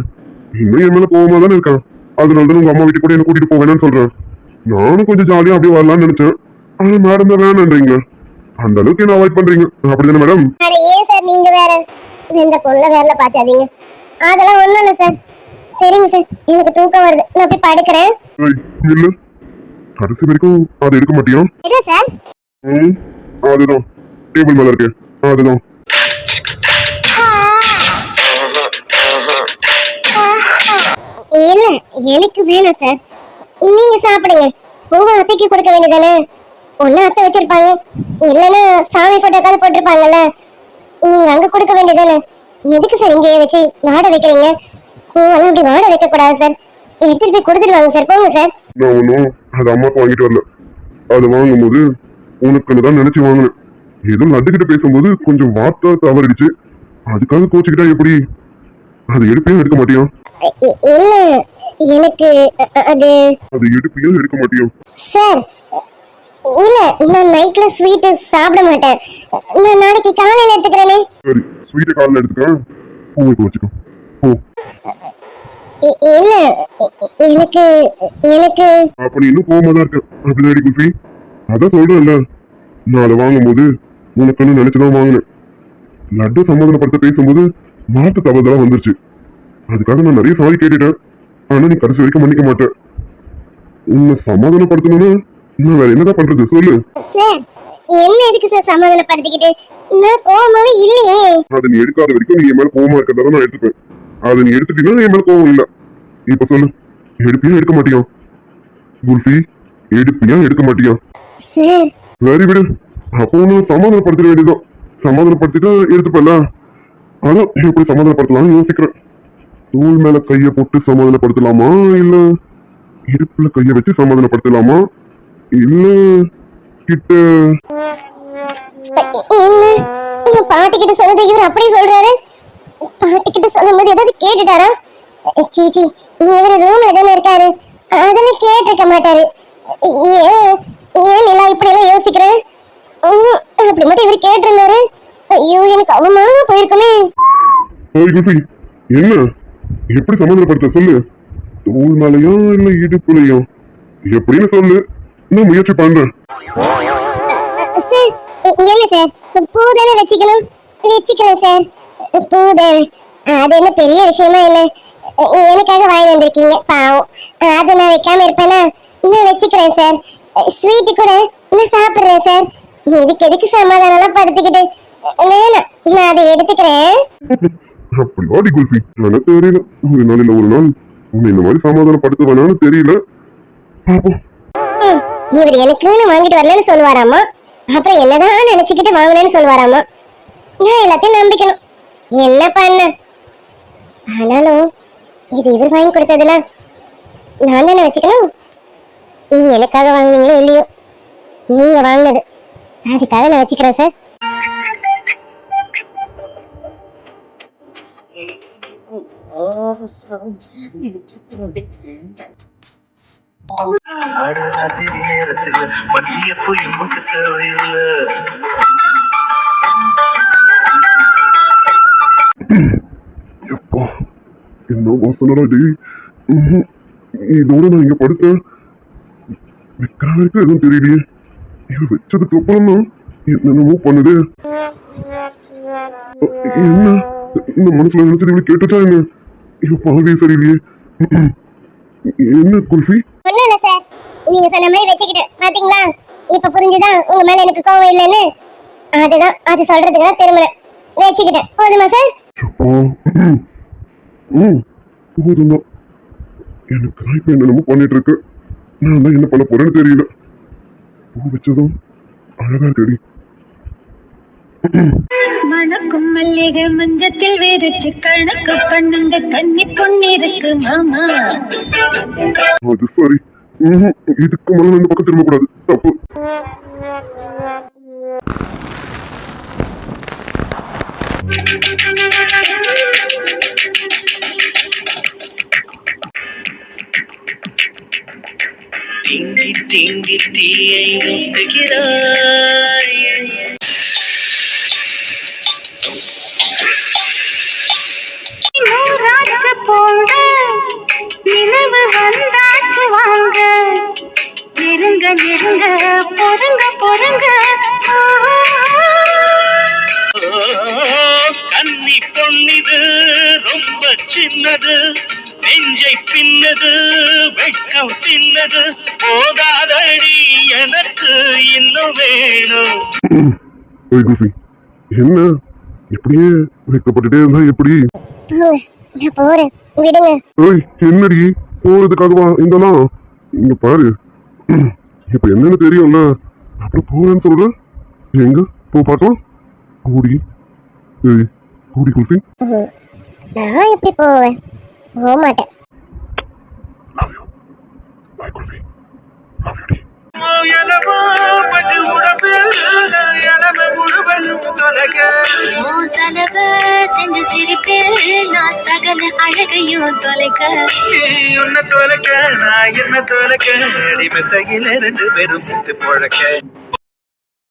இன்னும் என் மேல கோவமா தானே இருக்கான். அதனாலதான் உங்க அம்மா வீட்டுக்கு கூட என்ன கூட்டிட்டு போவேன்னு சொல்றேன். நானும் கொஞ்சம் ஜாலியா அப்படியே வரலாம்னு நினைச்சேன், ஆனா மேடம் தான் வேணான்றீங்க. அந்த அளவுக்கு என்ன அவாய்ட் பண்றீங்க, அப்படிதானே மேடம்? அட ஏன் சார் நீங்க வேற இந்த பொண்ணை வேற பாச்சாதீங்க. அதெல்லாம் ஒண்ணும் இல்ல சார். சரிங்க சார், எனக்கு தூக்கம் வருது, நான் போய் படுக்கிறேன். இல்ல, கடைசி வரைக்கும் அதை எடுக்க மாட்டியா? எது சார்? அதுதான் டேபிள் மேல இருக்கு, அதுதான். இல்ல எனக்கு வேணாம் சார், நீங்க சாப்பிடுங்க. உங்க அத்தைக்கு கொடுக்க வேண்டியதானே? ஒண்ணு அத்தை வச்சிருப்பாங்க, இல்லன்னா சாமி போட்டோக்காவது போட்டிருப்பாங்கல்ல, நீங்க அங்க கொடுக்க வேண்டியதானே? எதுக்கு சார் இங்கே வச்சு வாட வைக்கிறீங்க? பூவெல்லாம் அப்படி வாட வைக்க கூடாது சார். எடுத்துட்டு போய் கொடுத்துருவாங்க சார், போங்க சார். நான் ஒன்னும் அது அம்மாக்கு வாங்கிட்டு வரல, அது வாங்கும்போது உனக்கு தான் நினைச்சு வாங்கினேன். ஏதோ லட்டுக்கிட்ட பேசும்போது கொஞ்சம் வார்த்தை தவறிடுச்சு, அதுக்காக கோச்சுக்கிட்டா எப்படி? அது எடுப்பையும் எடுக்க மாட்டியா? இல்ல எனக்கு அது எடுப்பையும் எடுக்க மாட்டியா சார்? இல்ல, நான் நைட்ல ஸ்வீட் சாப்பிட மாட்டேன், நான் நாளைக்கு காலையில எடுத்துக்கிறேனே. சரி, ஸ்வீட்டை காலையில எடுத்துக்க, பூவை வச்சுக்கோ. ஓ இல்ல எனக்கு எனக்கு அப்ப நீ இன்னும் கோவமா தான் இருக்க, அப்படிதான் குல்ஃபி. அதான் சொல்றேன்ல, நான் அதை வாங்கும்போது உனக்குன்னு நினைச்சுதான் வாங்கினேன். லட்டு சமாதானப்படுத்த பேசும்போது மாட்டு தவறுதலா வந்துருச்சு, அதுக்காக நான் நிறைய சாரி கேட்டுட்டேன். ஆனா நீ கடைசி வரைக்கும் மன்னிக்க மாட்டேன். உன்னை சமாதானப்படுத்தணும்னா நான் வேற என்னதான் பண்றது சொல்லு? சார் என்ன எதுக்கு சார் சமாதானப்படுத்திக்கிட்டு? நான் கோவமாவே இல்லையே. அதை நீ எடுக்காத வரைக்கும் நீ என் மேல கோவமா இருக்கிறதா நான் எடுத்துப்பேன். அதை நீ எடுத்துட்டீங்கன்னா என் மேல கோவம் இல்ல. இப்ப சொல்லு, எடுப்பியா எடுக்க மாட்டியா குல்ஃபி? எடுப்பியா எடுக்க மாட்டியா? சார் சரி விடு, அப்போ ஒண்ணு சமாதானப்படுத்த வேண்டியதான். சமாதானப்படுத்திட்டா எடுத்துப்பல. அதான் எப்படி சமாதானப்படுத்தலாம்னு யோசிக்கிறேன். தோல் மேல கைய போட்டு சமாதானப்படுத்தலாமா, இல்ல இடுப்புல கைய வச்சு சமாதானப்படுத்தலாமா, இல்ல கிட்ட? என்ன பாட்டிக்கிட்ட சொன்னது இவர் அப்படி சொல்றாரு? பாட்டிக்கிட்ட சொல்லும்போது ஏதாவது கேட்டுட்டாரா? சீச்சி, இவர் ரூம்ல தானே இருக்காரு, அதெல்லாம் கேட்டிருக்க மாட்டாரு. ஏன் நிலா இப்படி எல்லாம் யோசிக்கிறேன்? அப்படி மட்டும் இவர் கேட்டிருந்தாரு, ஐயோ எனக்கு அவமானமா போயிருக்குமே. என்ன எப்படி சமாதானப்படுத்த சொல்லு? தோல் மேலையா இல்ல இடுப்புலையா, எப்படின்னு சொல்லு, நான் முயற்சி பண்றேன். என்ன சார், பூதானே வச்சுக்கணும்? வச்சுக்கிறேன் சார், பூதானே. அது என்ன பெரிய விஷயமா இல்ல, எனக்காக வாங்கி வந்திருக்கீங்க பாவம், அதை நான் வைக்காம இருப்பேனா? நான் வச்சுக்கிறேன் சார். ஸ்வீட்டு கூட நான் சாப்பிடுறேன் சார். எதுக்கு சமாதானம் படுத்திக்கிட்டு? வேணாம், நான் அதை எடுத்துக்கிறேன். அப்படி வாடி குல்ஃபி, எனக்கு தெரியல, ஒரு நாள் இல்ல ஒரு நாள் உன்னை இந்த மாதிரி சமாதானப்படுத்த வேணாம்னு தெரியல. இவர் எனக்குன்னு வாங்கிட்டு வரலன்னு சொல்லுவாராமா, அப்புறம் என்னதான் நினைச்சுக்கிட்டு வாங்கினேன்னு சொல்லுவாராமா. நான் எல்லாத்தையும் நம்பிக்கணும், என்ன பண்ண? ஆனாலும் இது இவர் வாங்கி கொடுத்ததுல நான் தானே வச்சுக்கணும். நீங்க எனக்காக வாங்கினீங்களோ இல்லையோ, நீங்க வாங்கினது, அதுக்காக நான் வச்சுக்கிறேன் சார். நேரத்துல மத்திய போய் நமக்கு தேவையில்லை. என்ன வாசனடா டி, இதோட நான் இங்க படுத்தேன். வைக்கிற வரைக்கும் எதுவும் தெரியலையே, இது வச்சதுக்கு அப்புறம் தான் என்னென்னமோ பண்ணுது. என்ன இந்த மனசுல நினைச்சது இவளை கேட்டுச்சா என்ன? இவ பாவே சரியில்லையே. என்ன குல்ஃபி? ஒண்ணும் இல்ல சார், நீங்க சொன்ன மாதிரி வச்சுக்கிட்டு பாத்தீங்களா, இப்ப புரிஞ்சுதா உங்க மேல எனக்கு கோவம் இல்லைன்னு? அதுதான் அது சொல்றதுக்கு தான் திரும்ப வச்சுக்கிட்டேன். போதுமா சார்? போதும்தான். எனக்கு தான் இப்ப என்னென்னமோ பண்ணிட்டு இருக்கு. நான் தான் என்ன பண்ண போறேன்னு தெரியல. பூ வச்சதும் அழகா இருக்கடி. மணக்கும் மல்லிகை மஞ்சத்தில் வேறச்சு கணக்கு பண்ணுங்க கன்னி பொண்ணிருக்கு மாமா. அது சரி. இதுக்கு மேல இந்த பக்கம் திரும்ப கூடாது. தப்பு. தீங்கி தீங்கி தீயை ஊட்டுகிறாய். நூறாச்சு போங்க நிலவு வந்தாச்சு வாங்க நெருங்க நெருங்க பொறுங்க பொறுங்க. கன்னி பொன்னிது ரொம்ப சின்னது, நெஞ்சை பின்னது வெட்கம் தின்னது, போதாதடி எனக்கு இன்னும் வேணும். ஓய் குல்ஃபி, என்ன இப்படியே வைக்கப்பட்டுட்டே இருந்தா எப்படி? நான் போறேன், விடுங்க. ஓய் என்னடி போறதுக்காகவா இதெல்லாம்? இங்க பாரு, இப்ப என்னன்னு தெரியும்ல, அப்புறம் போறேன்னு சொல்ற. எங்க போ பார்க்கலாம். கூடி ஏய் கூடி குல்ஃபி. நான் எப்படி போவேன்? போக மாட்டேன். Love you. Bye kulfi. Love you டி. செலவு செஞ்ச சிரிப்பில் நான் சகல அழகையும் தொலைக்க. உன்னை தொலைக்க நான் என்ன தொலைக்க, அடிமத்தையில் 2 பேரும் சித்து பொழக்க.